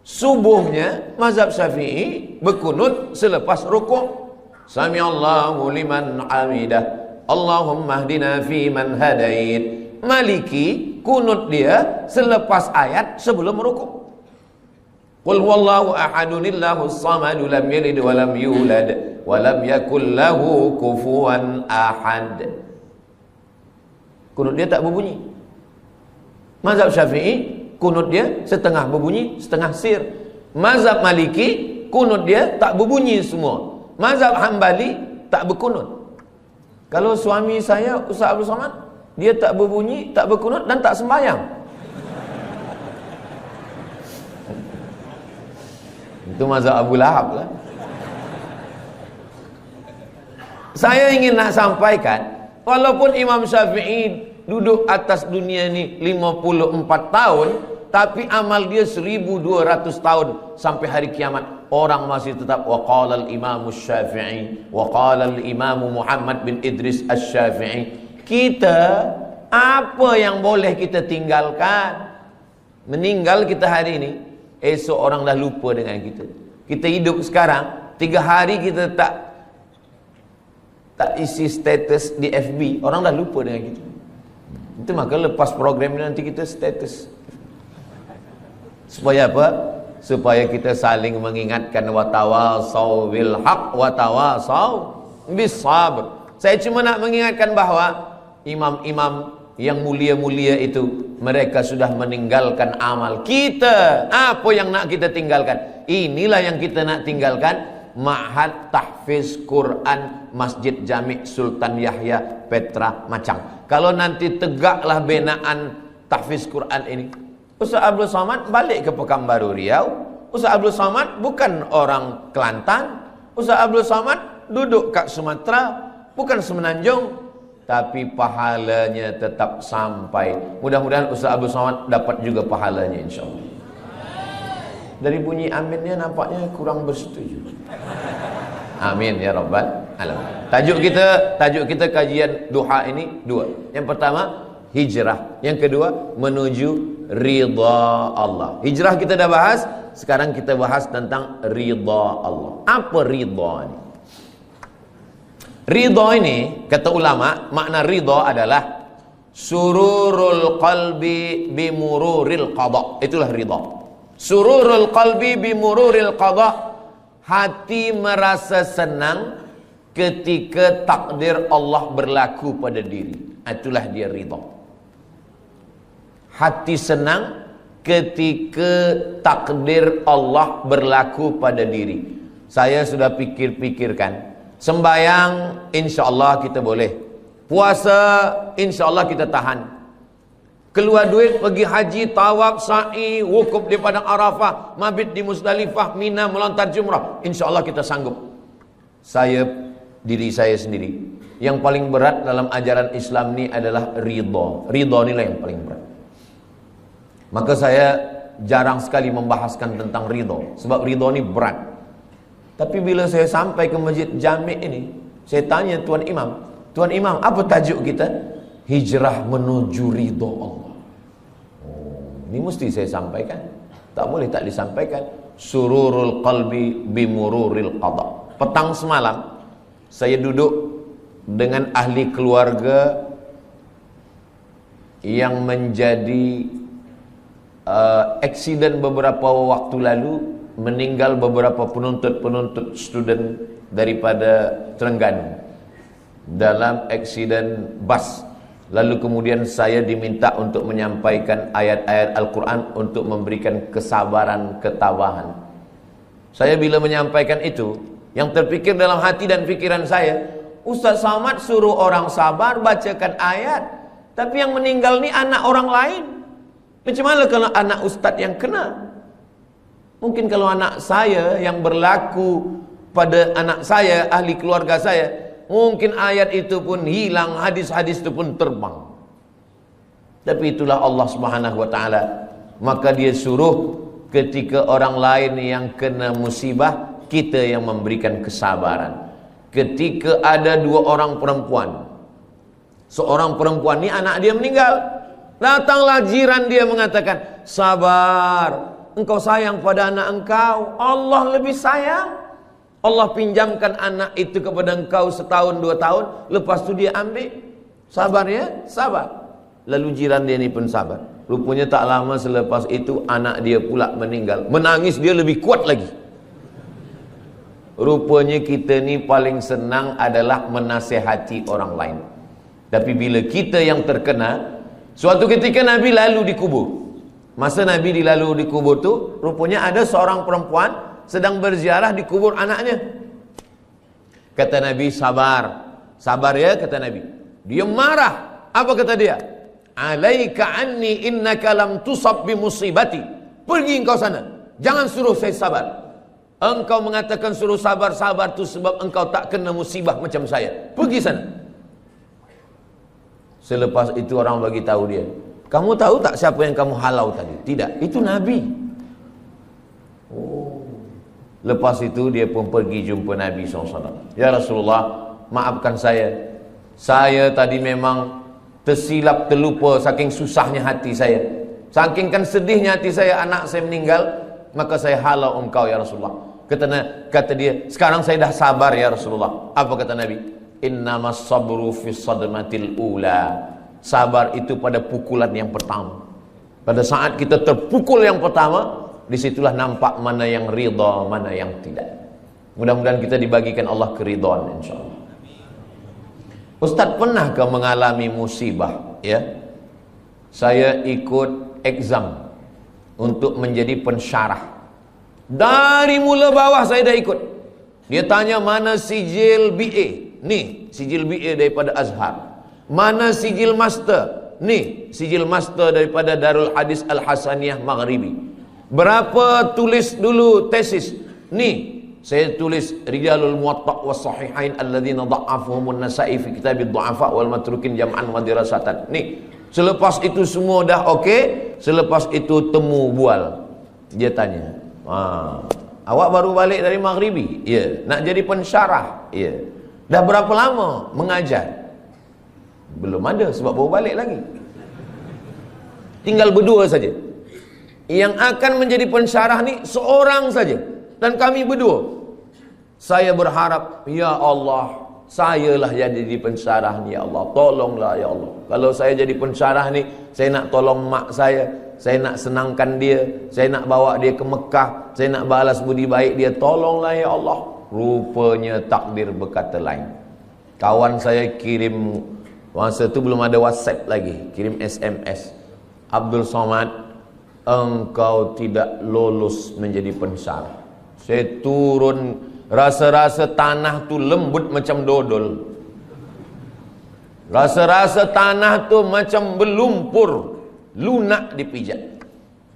Subuhnya mazhab Syafi'i berkunut selepas rukuk. Sami'allahu liman hamidah. Allahumma hdina fi man hadait. Maliki kunut dia selepas ayat sebelum rukuk. Qul huwallahu ahadunillahus samadu lam yalid wa lam yulad wa lam yakul lahu kufuwan ahad. Kunut dia tak berbunyi. Mazhab Syafi'i kunut dia setengah berbunyi, setengah sir. Mazhab Maliki kunut dia tak berbunyi semua. Mazhab Hambali tak berkunut. Kalau suami saya Ustaz Abdul Somad, dia tak berbunyi, tak berkunut dan tak sembahyang. Itu mazhab Abu Lahab lah. Saya ingin nak sampaikan, walaupun Imam Syafi'i duduk atas dunia ni 54 tahun, tapi amal dia 1200 tahun sampai hari kiamat. Orang masih tetap waqala al-Imam Syafi'i, waqala al-Imam Muhammad bin Idris Asy-Syafi'i. Kita, apa yang boleh kita tinggalkan? Meninggal kita hari ini, esok orang dah lupa dengan kita. Kita hidup sekarang, 3 hari kita tak isi status di FB, orang dah lupa dengan kita. Itu maka lepas program ini nanti kita status. Supaya apa? Supaya kita saling mengingatkan, watawasau bil haq watawasau bis sabr. Saya cuma nak mengingatkan bahawa imam-imam yang mulia-mulia itu, mereka sudah meninggalkan amal. Kita, apa yang nak kita tinggalkan? Inilah yang kita nak tinggalkan. Ma'had Tahfiz Quran Masjid Jami' Sultan Yahya Petra Macang. Kalau nanti tegaklah binaan Tahfiz Quran ini, Ustaz Abdul Somad balik ke Pekanbaru Riau. Ustaz Abdul Somad bukan orang Kelantan. Ustaz Abdul Somad duduk kat Sumatera, bukan Semenanjung, tapi pahalanya tetap sampai. Mudah-mudahan Ustaz Abdul Somad dapat juga pahalanya, insyaAllah. Dari bunyi aminnya nampaknya kurang bersetuju. Amin ya rabbal alamin. Tajuk kita kajian duha ini 2. Yang pertama, hijrah. Yang kedua, menuju ridha Allah. Hijrah kita dah bahas, sekarang kita bahas tentang ridha Allah. Apa ridha ini? Ridha ini, kata ulama, makna ridha adalah sururul qalbi bimururil qada. Itulah ridha. Sururul qalbi bimururil qada. Hati merasa senang ketika takdir Allah berlaku pada diri. Itulah dia ridha. Hati senang ketika takdir Allah berlaku pada diri. Saya sudah pikir-pikirkan. Sembayang insya-Allah kita boleh. Puasa insya-Allah kita tahan. Keluar duit pergi haji, tawaf, sa'i, wukuf di padang Arafah, mabit di Musdalifah, Mina, melontar jumrah, insya-Allah kita sanggup. Diri saya sendiri, yang paling berat dalam ajaran Islam ini adalah ridha. Ridha inilah yang paling berat. Maka saya jarang sekali membahaskan tentang ridha, sebab ridha ini berat. Tapi bila saya sampai ke Masjid Jami' ini, saya tanya Tuan Imam, apa tajuk kita? Hijrah menuju ridha Allah. Ini mesti saya sampaikan. Tak boleh tak disampaikan. Sururul qalbi bimururil qada. Petang semalam saya duduk dengan ahli keluarga yang menjadi aksiden beberapa waktu lalu, meninggal beberapa penuntut student daripada Terengganu dalam aksiden bas. Lalu kemudian saya diminta untuk menyampaikan ayat-ayat Al-Quran untuk memberikan kesabaran, ketabahan. Saya bila menyampaikan itu, yang terpikir dalam hati dan pikiran saya, Ustaz Samad suruh orang sabar, bacakan ayat, tapi yang meninggal ni anak orang lain. Macam mana kalau anak Ustaz yang kena? Mungkin kalau anak saya yang berlaku pada anak saya, ahli keluarga saya, mungkin ayat itu pun hilang, hadis-hadis itu pun terbang. Tapi itulah Allah Subhanahu wa taala. Maka dia suruh ketika orang lain yang kena musibah, kita yang memberikan kesabaran. Ketika ada dua orang perempuan, seorang perempuan ni anak dia meninggal, datanglah jiran dia mengatakan, sabar, engkau sayang pada anak engkau, Allah lebih sayang. Allah pinjamkan anak itu kepada engkau setahun, 2 tahun, lepas tu dia ambil. Sabar ya, sabar. Lalu jiran dia ni pun sabar. Rupanya tak lama selepas itu anak dia pula meninggal. Menangis dia lebih kuat lagi. Rupanya kita ni paling senang adalah menasihati orang lain. Tapi bila kita yang terkena, suatu ketika Nabi lalu dikubur. Masa Nabi dilalu dikubur tu, rupanya ada seorang perempuan sedang berziarah di kubur anaknya. Kata Nabi, sabar. Sabar ya, kata Nabi. Dia marah. Apa kata dia? Alaika anni innaka lam tusab bi musibati. Pergi engkau sana. Jangan suruh saya sabar. Engkau mengatakan suruh sabar-sabar tu sebab engkau tak kena musibah macam saya. Pergi sana. Selepas itu orang bagi tahu dia, kamu tahu tak siapa yang kamu halau tadi? Tidak, itu Nabi. Lepas itu dia pun pergi jumpa Nabi SAW. Ya Rasulullah, maafkan saya. Saya tadi memang tersilap, terlupa saking susahnya hati saya. Saking kan sedihnya hati saya, anak saya meninggal, maka saya halau engkau ya Rasulullah. Kata dia, sekarang saya dah sabar ya Rasulullah. Apa kata Nabi? Innamas sabru fi sadmatil ula. Sabar itu pada pukulan yang pertama. Pada saat kita terpukul yang pertama, disitulah nampak mana yang ridha, mana yang tidak. Mudah-mudahan kita dibagikan Allah keridhaan insyaAllah. Ustaz, pernahkah mengalami musibah? Ya, saya ikut exam untuk menjadi pensyarah. Dari mula bawah saya dah ikut. Dia tanya mana sijil BA. Nih, sijil BA daripada Azhar. Mana sijil master? Nih, sijil master daripada Darul Hadis Al-Hasaniyah Maghribi. Berapa tulis dulu tesis? Nih, saya tulis Rijalul Muwatta' was Sahihain alladzina dha'afuhumun Nasa'i fi kitabid du'afa wal matrukin jam'an wa dirasatan. Nih, selepas itu semua dah okey, selepas itu temu bual. Dia tanya, awak baru balik dari Maghribi? Ya. Nak jadi pensyarah? Ya. Dah berapa lama mengajar? Belum ada sebab baru balik lagi. Tinggal berdua saja. Yang akan menjadi pensyarah ni seorang saja, dan kami berdua. Saya berharap, ya Allah, sayalah yang jadi pensyarah ni, ya Allah. Tolonglah ya Allah. Kalau saya jadi pensyarah ni, saya nak tolong mak saya nak senangkan dia, saya nak bawa dia ke Mekah, saya nak balas budi baik dia. Tolonglah ya Allah. Rupanya takdir berkata lain. Kawan saya kirim, masa tu belum ada WhatsApp lagi, kirim SMS. Abdul Somad, engkau tidak lolos menjadi pensyarah. Saya turun, rasa-rasa tanah tu lembut macam dodol. Rasa-rasa tanah tu macam berlumpur, lunak dipijak.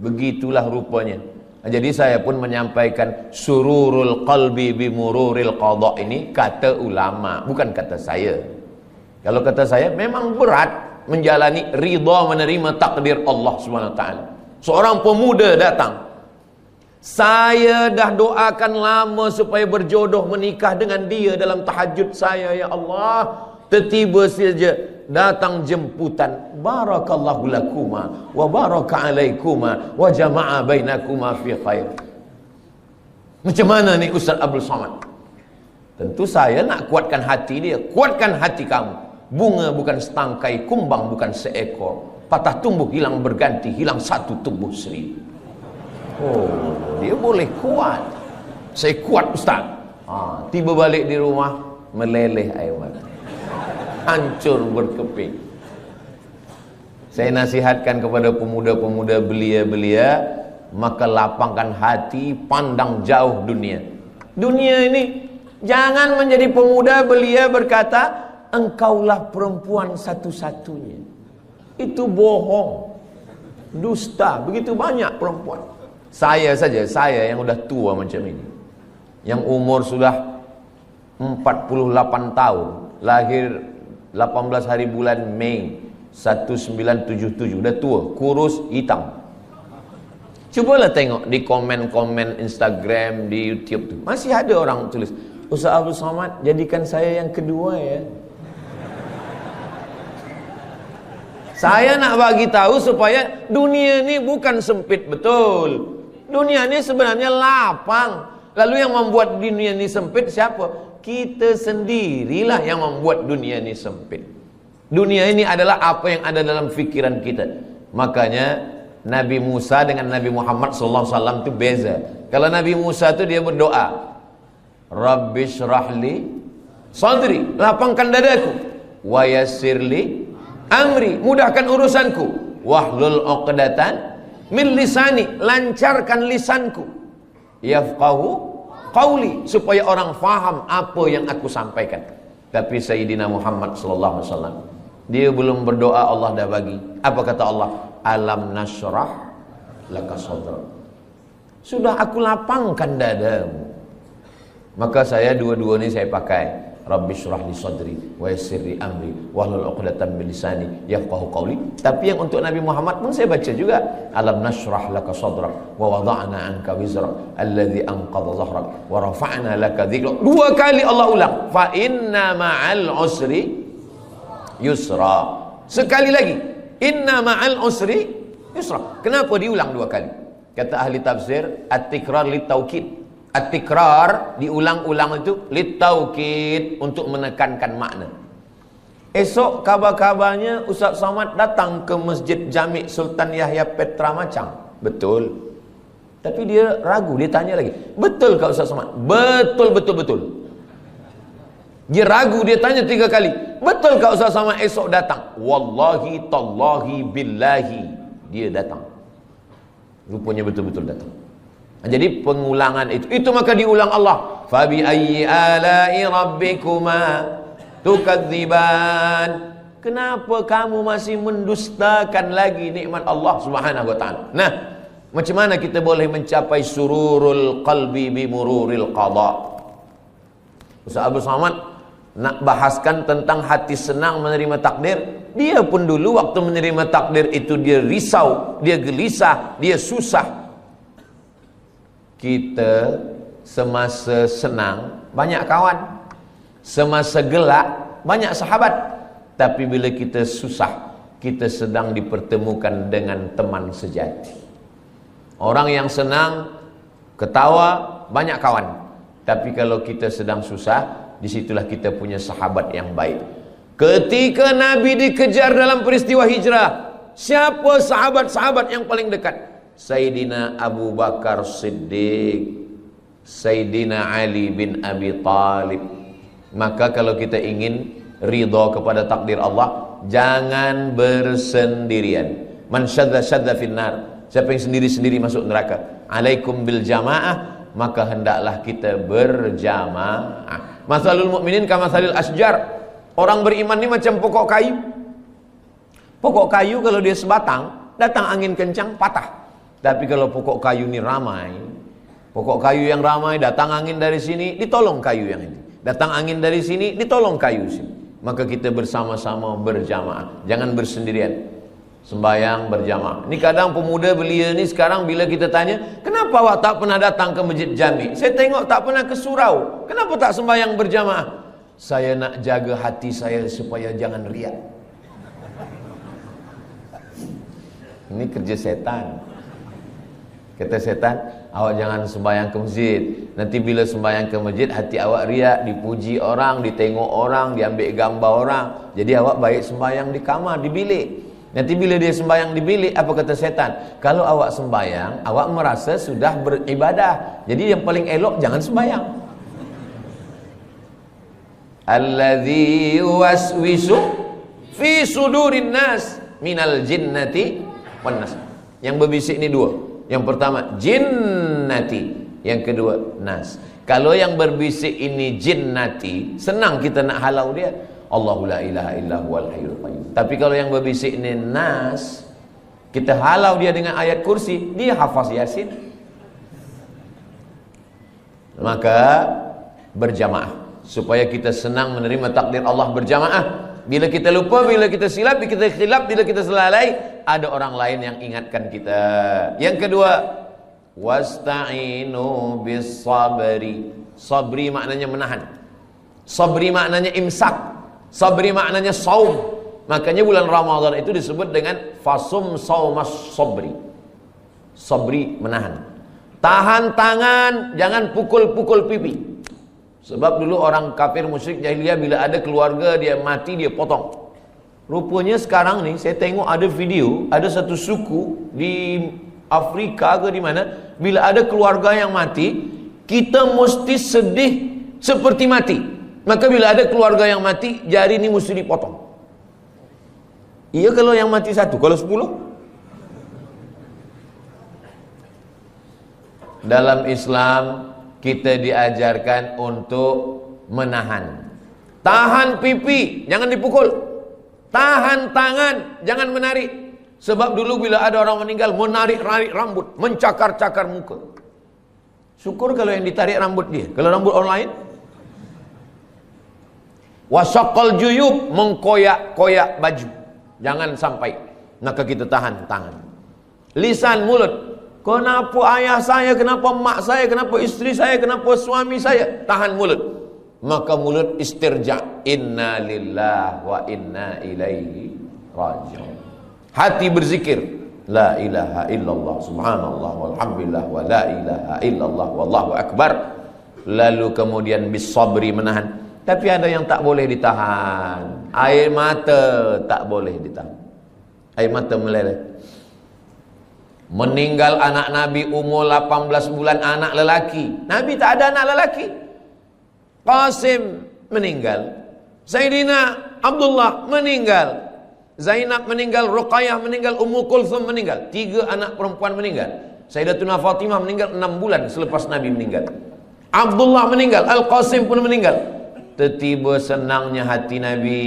Begitulah rupanya. Jadi saya pun menyampaikan sururul qalbi bimururil qadha, ini kata ulama, bukan kata saya. Kalau kata saya, memang berat menjalani ridha menerima takdir Allah SWT. Seorang pemuda datang, saya dah doakan lama supaya berjodoh menikah dengan dia dalam tahajud saya, ya Allah. Tiba-tiba saja datang jemputan, barakallahu lakuma wa baraka alaikuma wa jama'a bainakuma fi khair. Macam mana ni Ustaz Abdul Somad? Tentu saya nak kuatkan hati dia. Kuatkan hati kamu. Bunga bukan setangkai, kumbang bukan seekor. Patah tumbuh hilang berganti, hilang satu tumbuh seribu. Oh, dia boleh kuat. Saya kuat Ustaz. Tiba balik di rumah, meleleh air mata, hancur berkeping. Saya nasihatkan kepada pemuda-pemuda belia-belia, maka lapangkan hati, pandang jauh dunia. Dunia ini, jangan menjadi pemuda belia berkata, engkaulah perempuan satu-satunya. Itu bohong, dusta. Begitu banyak perempuan. Saya saja, saya yang udah tua macam ini, yang umur sudah 48 tahun, lahir 18 hari bulan Mei 1977, udah tua, kurus, hitam. Cubalah tengok di komen-komen Instagram, di YouTube tu, masih ada orang tulis, Ustaz Abdul Somad, jadikan saya yang kedua ya. Saya nak bagi tahu supaya dunia ni bukan sempit betul. Dunia ni sebenarnya lapang. Lalu yang membuat dunia ni sempit siapa? Kita sendirilah yang membuat dunia ni sempit. Dunia ini adalah apa yang ada dalam fikiran kita. Makanya Nabi Musa dengan Nabi Muhammad SAW itu beza. Kalau Nabi Musa itu dia berdoa, Rabbi syrahli sadri, lapangkan dadaku, wa yassirli amri, mudahkan urusanku, wahlul 'uqdatan min lisani, lancarkan lisanku, yafqahu qauli, supaya orang faham apa yang aku sampaikan. Tapi Sayyidina Muhammad sallallahu alaihi wasallam, dia belum berdoa Allah dah bagi. Apa kata Allah? Alam nashrah laka sadrak, sudah aku lapangkan dadamu. Maka saya dua-dua ini saya pakai, Rabbi syrah li sadri wa yassir li amri wahlul 'uqdatam min lisani yafqahu qawli. Tapi yang untuk Nabi Muhammad pun saya baca juga, alam nashrah laka sadrak wa wada'na anka wizrak alladhi anqadha dhahrak wa rafa'na laka dhikrak. Dua kali Allah ulang, fa inna ma'al usri yusra. Sekali lagi, inna ma'al usri yusra. Kenapa diulang dua kali? Kata ahli tafsir, at-tikrar lit-taukid. At-tikrar, diulang-ulang itu lit-taukid, untuk menekankan makna. Esok kabar-kabarnya Ustaz Somad datang ke Masjid Jami' Sultan Yahya Petra Macang. Betul. Tapi dia ragu, dia tanya lagi, betul kah Ustaz Somad? Betul, betul, betul. Dia ragu, dia tanya 3 kali, betul kah Ustaz Somad esok datang? Wallahi, tallahi, billahi, dia datang. Rupanya betul-betul datang. Jadi pengulangan itu maka diulang Allah. Fabi ayyi ala'i rabbikuma tukadziban. Kenapa kamu masih mendustakan lagi nikmat Allah Subhanahu wa taala? Nah, macam mana kita boleh mencapai sururul qalbi bimururil qada? Ustaz Abdul Somad nak bahaskan tentang hati senang menerima takdir. Dia pun dulu waktu menerima takdir itu dia risau, dia gelisah, dia susah. Kita semasa senang banyak kawan, semasa gelak banyak sahabat. Tapi bila kita susah, kita sedang dipertemukan dengan teman sejati. Orang yang senang, ketawa, banyak kawan. Tapi kalau kita sedang susah, disitulah kita punya sahabat yang baik. Ketika Nabi dikejar dalam peristiwa hijrah, siapa sahabat-sahabat yang paling dekat? Sayyidina Abu Bakar Siddiq, Sayyidina Ali bin Abi Talib. Maka kalau kita ingin ridha kepada takdir Allah, jangan bersendirian. Man syadda finnar, siapa yang sendiri-sendiri masuk neraka. Alaikum bil jamaah, maka hendaklah kita berjamaah. Masalul mukminin kamatsalil asjar. Orang beriman ini macam pokok kayu. Pokok kayu kalau dia sebatang, datang angin kencang patah. Tapi kalau pokok kayu ini ramai, pokok kayu yang ramai, datang angin dari sini, ditolong kayu yang ini. Datang angin dari sini, ditolong kayu sini. Maka kita bersama-sama berjamaah, jangan bersendirian. Sembahyang berjamaah. Ini kadang pemuda belia ni sekarang bila kita tanya, kenapa awak tak pernah datang ke masjid jami? Saya tengok tak pernah ke surau. Kenapa tak sembahyang berjamaah? Saya nak jaga hati saya supaya jangan riak. Ini kerja setan. Kata setan, awak jangan sembahyang ke masjid. Nanti bila sembahyang ke masjid, hati awak riak, dipuji orang, ditengok orang, diambil gambar orang. Jadi awak baik sembahyang di kamar, di bilik. Nanti bila dia sembahyang di bilik, apa kata setan? Kalau awak sembahyang, awak merasa sudah beribadah. Jadi yang paling elok jangan sembahyang. Alladzi yuwaswisu fi sudurin nas minal jinnati wan nas. Yang berbisik ni dua. Yang pertama jinnati, yang kedua nas. Kalau yang berbisik ini jinnati, senang kita nak halau dia. Allahu la ilaha illa huwal hayyul qayyum. Tapi kalau yang berbisik ini nas, kita halau dia dengan ayat kursi, dia hafaz Yasin. Maka berjamaah supaya kita senang menerima takdir Allah berjamaah. Bila kita lupa, bila kita silap, bila kita khilaf, bila kita selalai, ada orang lain yang ingatkan kita. Yang kedua, wasta'inu bis sabri. Sabri maknanya menahan. Sabri maknanya imsak. Sabri maknanya saum. Makanya bulan Ramadan itu disebut dengan fasum saumas sabri. Sabri menahan. Tahan tangan, jangan pukul-pukul pipi. Sebab dulu orang kafir musyrik jahiliyah bila ada keluarga dia mati dia potong. Rupanya sekarang ni saya tengok ada video, ada satu suku di Afrika ke di mana, bila ada keluarga yang mati, kita mesti sedih seperti mati. Maka bila ada keluarga yang mati, jari ni mesti dipotong. Iya kalau yang mati satu, kalau 10? Dalam Islam kita diajarkan untuk menahan. Tahan pipi, jangan dipukul. Tahan tangan, jangan menarik. Sebab dulu bila ada orang meninggal, menarik-narik rambut, mencakar-cakar muka. Syukur kalau yang ditarik rambut dia. Kalau rambut orang lain, wasaqqal juyub, mengkoyak-koyak baju. Jangan sampai. Maka kita tahan tangan. Lisan, mulut. Kenapa ayah saya, kenapa mak saya, kenapa isteri saya, kenapa suami saya? Tahan mulut. Maka mulut istirja. Inna lillahi wa inna ilaihi raji'un. Hati berzikir. La ilaha illallah, subhanallah, walhamdulillah, wa la ilaha illallah, wallahu akbar. Lalu kemudian bisabri, menahan. Tapi ada yang tak boleh ditahan. Air mata tak boleh ditahan. Air mata meleleh. Meninggal anak Nabi umur 18 bulan, anak lelaki. Nabi tak ada anak lelaki. Qasim meninggal. Sayyidina Abdullah meninggal. Zainab meninggal, Ruqayyah meninggal, Ummu Kulthum meninggal. 3 anak perempuan meninggal. Sayyidatuna Fatimah meninggal 6 bulan selepas Nabi meninggal. Abdullah meninggal, Al-Qasim pun meninggal. Tiba-tiba senangnya hati Nabi,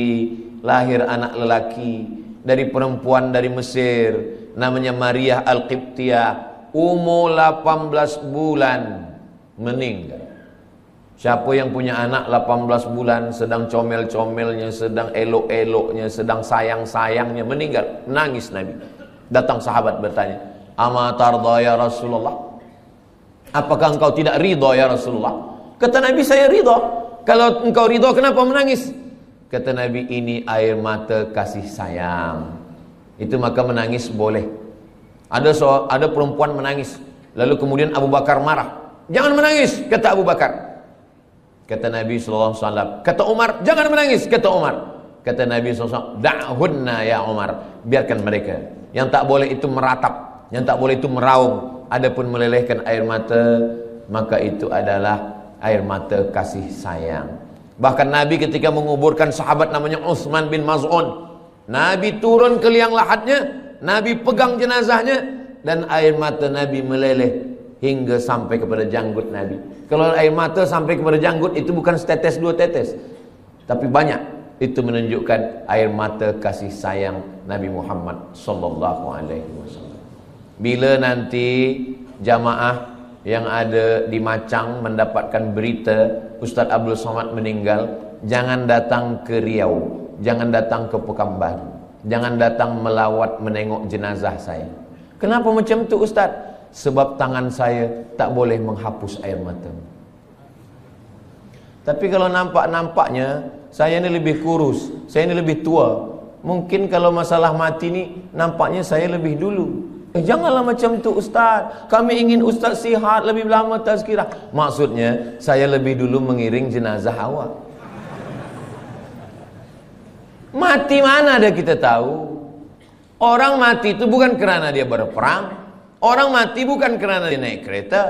lahir anak lelaki dari perempuan dari Mesir, namanya Maria Al-Qibtiyah, umur 18 bulan meninggal. Siapa yang punya anak 18 bulan, sedang comel-comelnya, sedang elok-eloknya, sedang sayang-sayangnya, meninggal, nangis Nabi. Datang sahabat bertanya, "Ama tarda ya Rasulullah?" Apakah engkau tidak ridha ya Rasulullah? Kata Nabi, saya ridha. Kalau engkau ridha, kenapa menangis? Kata Nabi, ini air mata kasih sayang. itu maka menangis boleh. Ada perempuan menangis, lalu kemudian Abu Bakar marah. Jangan menangis, kata Abu Bakar. Kata Nabi SAW. Kata Umar, jangan menangis, kata Umar. Kata Nabi SAW, da'hunna ya Umar, biarkan mereka. Yang tak boleh itu meratap, yang tak boleh itu meraung. Adapun melelehkan air mata, maka itu adalah air mata kasih sayang. Bahkan Nabi ketika menguburkan sahabat namanya Utsman bin Maz'un, Nabi turun ke liang lahatnya, Nabi pegang jenazahnya, dan air mata Nabi meleleh hingga sampai kepada janggut Nabi. Kalau air mata sampai kepada janggut itu bukan setetes dua tetes, tapi banyak. Itu menunjukkan air mata kasih sayang Nabi Muhammad sallallahu alaihi wasallam. Bila nanti jamaah yang ada di Macang mendapatkan berita Ustaz Abdul Somad meninggal, jangan datang ke Riau, jangan datang ke Pekanbaru, jangan datang melawat menengok jenazah saya. Kenapa macam tu Ustaz? Sebab tangan saya tak boleh menghapus air mata. Tapi kalau nampak-nampaknya saya ni lebih kurus, saya ni lebih tua, mungkin kalau masalah mati ni nampaknya saya lebih dulu. Janganlah macam tu Ustaz, kami ingin Ustaz sihat, lebih lama tazkirah. Maksudnya saya lebih dulu mengiring jenazah awak. Mati mana ada kita tahu. Orang mati itu bukan kerana dia berperang, orang mati bukan kerana dia naik kereta.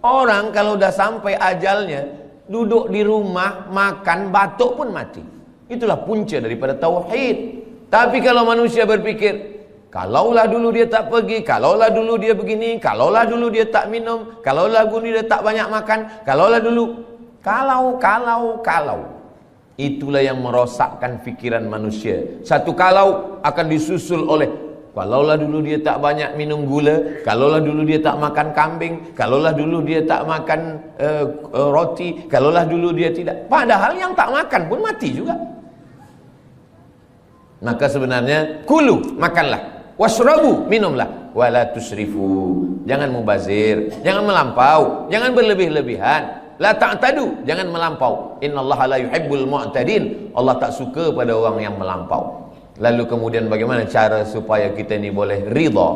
Orang kalau dah sampai ajalnya, duduk di rumah, makan, batuk pun mati. Itulah punca daripada tauhid. Tapi kalau manusia berpikir, kalaulah dulu dia tak pergi, kalaulah dulu dia begini, kalaulah dulu dia tak minum, kalaulah dulu dia tak banyak makan, kalaulah dulu, kalau. Itulah yang merosakkan fikiran manusia. Satu kalau akan disusul oleh, kalaulah dulu dia tak banyak minum gula, kalaulah dulu dia tak makan kambing, kalaulah dulu dia tak makan roti, kalaulah dulu dia tidak. Padahal yang tak makan pun mati juga. Maka sebenarnya kulu, makanlah, wasrabu, minumlah, wala tusrifu, jangan mubazir, jangan melampau, jangan berlebih-lebihan. La ta'tadu, jangan melampau. Innallaha la yuhibbul mu'tadin, Allah tak suka pada orang yang melampau. Lalu kemudian bagaimana cara supaya kita ni boleh ridha?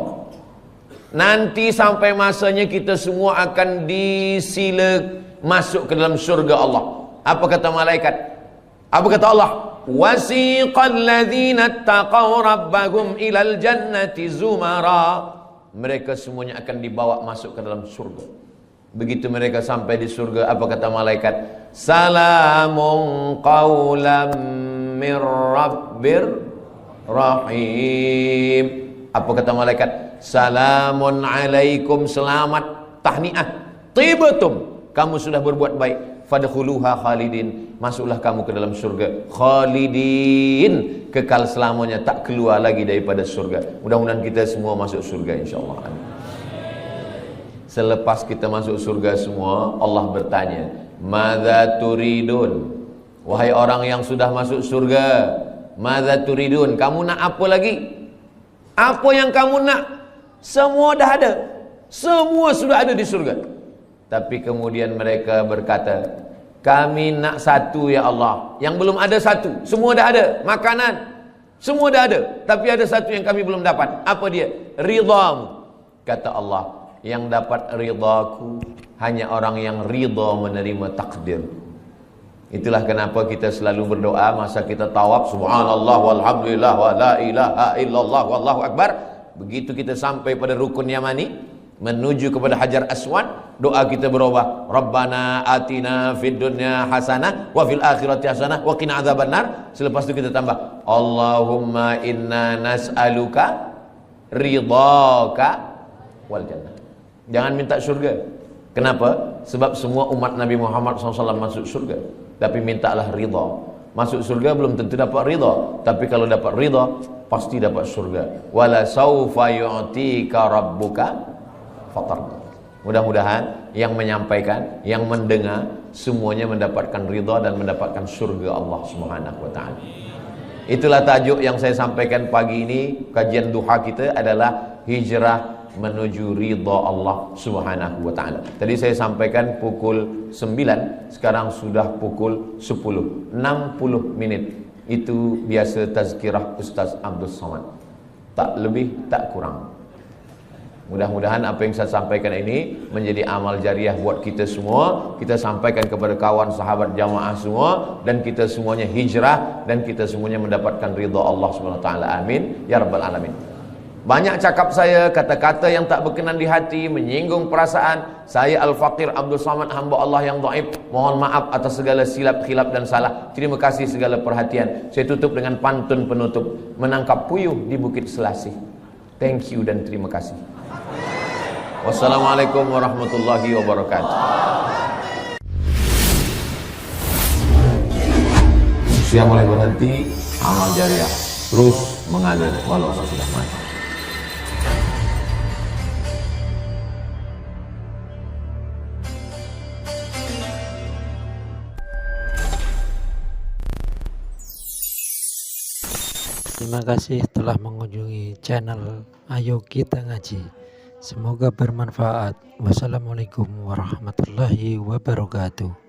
Nanti sampai masanya kita semua akan disila masuk ke dalam syurga Allah. Apa kata malaikat? Apa kata Allah? Wasiqal ladzina taqaw rabbahum ilal jannati zumara. Mereka semuanya akan dibawa masuk ke dalam surga. Begitu mereka sampai di surga, apa kata malaikat? Salamun qawlam mir rabbir rahim. Apa kata malaikat? Salamun alaikum, selamat, tahniah, tibatum, kamu sudah berbuat baik. Fadkhuluha khalidin, masuklah kamu ke dalam surga khalidin, kekal selamanya, tak keluar lagi daripada surga. Mudah-mudahan kita semua masuk surga insyaAllah. Selepas kita masuk surga semua, Allah bertanya, madza turidun? Wahai orang yang sudah masuk surga, madza turidun? Kamu nak apa lagi? Apa yang kamu nak? Semua dah ada, semua sudah ada di surga. Tapi kemudian mereka berkata, kami nak satu ya Allah. Yang belum ada satu. Semua dah ada, makanan semua dah ada, tapi ada satu yang kami belum dapat. Apa dia? Ridhamu. Kata Allah, yang dapat ridhaku hanya orang yang ridha menerima takdir. Itulah kenapa kita selalu berdoa masa kita tawaf, subhanallah walhamdulillah wa la ilaha illallah wallahu akbar. Begitu kita sampai pada rukun yamani, menuju kepada Hajar Aswad, doa kita berubah, Rabbana atina fid dunya hasanah wa fil akhirati hasanah wa qina adzabannar. Selepas itu kita tambah, Allahumma inna nas'aluka ridhaka wal jannah. Jangan minta surga. Kenapa? Sebab semua umat Nabi Muhammad SAW masuk surga, tapi mintalah ridha. Masuk surga belum tentu dapat ridha, tapi kalau dapat ridha pasti dapat surga. Wala saufa yu'tika rabbuka fatarda. Mudah-mudahan yang menyampaikan, yang mendengar, semuanya mendapatkan ridha dan mendapatkan surga Allah Subhanahu wa taala. Itulah tajuk yang saya sampaikan pagi ini. Kajian duha kita adalah hijrah menuju ridha Allah Subhanahu wa taala. Tadi saya sampaikan pukul 9, sekarang sudah pukul 10, 60 minit. Itu biasa tazkirah Ustaz Abdul Somad. tak lebih, tak kurang. Mudah-mudahan apa yang saya sampaikan ini menjadi amal jariah buat kita semua. Kita sampaikan kepada kawan, sahabat, jamaah semua, dan kita semuanya hijrah, dan kita semuanya mendapatkan ridha Allah SWT. Amin ya rabbal alamin. Banyak cakap saya, kata-kata yang tak berkenan di hati, menyinggung perasaan. Saya Al-Faqir Abdul Samad, hamba Allah yang dhaif. Mohon maaf atas segala silap, khilaf dan salah. Terima kasih segala perhatian. Saya tutup dengan pantun penutup. Menangkap puyuh di Bukit Selasih. Thank you dan terima kasih. Wassalamualaikum warahmatullahi wabarakatuh. Usia mulai berhenti, amal jariah terus mengalir walau sudah mati. Terima kasih telah mengunjungi channel Ayo Kita Ngaji. Semoga bermanfaat. Wassalamualaikum warahmatullahi wabarakatuh.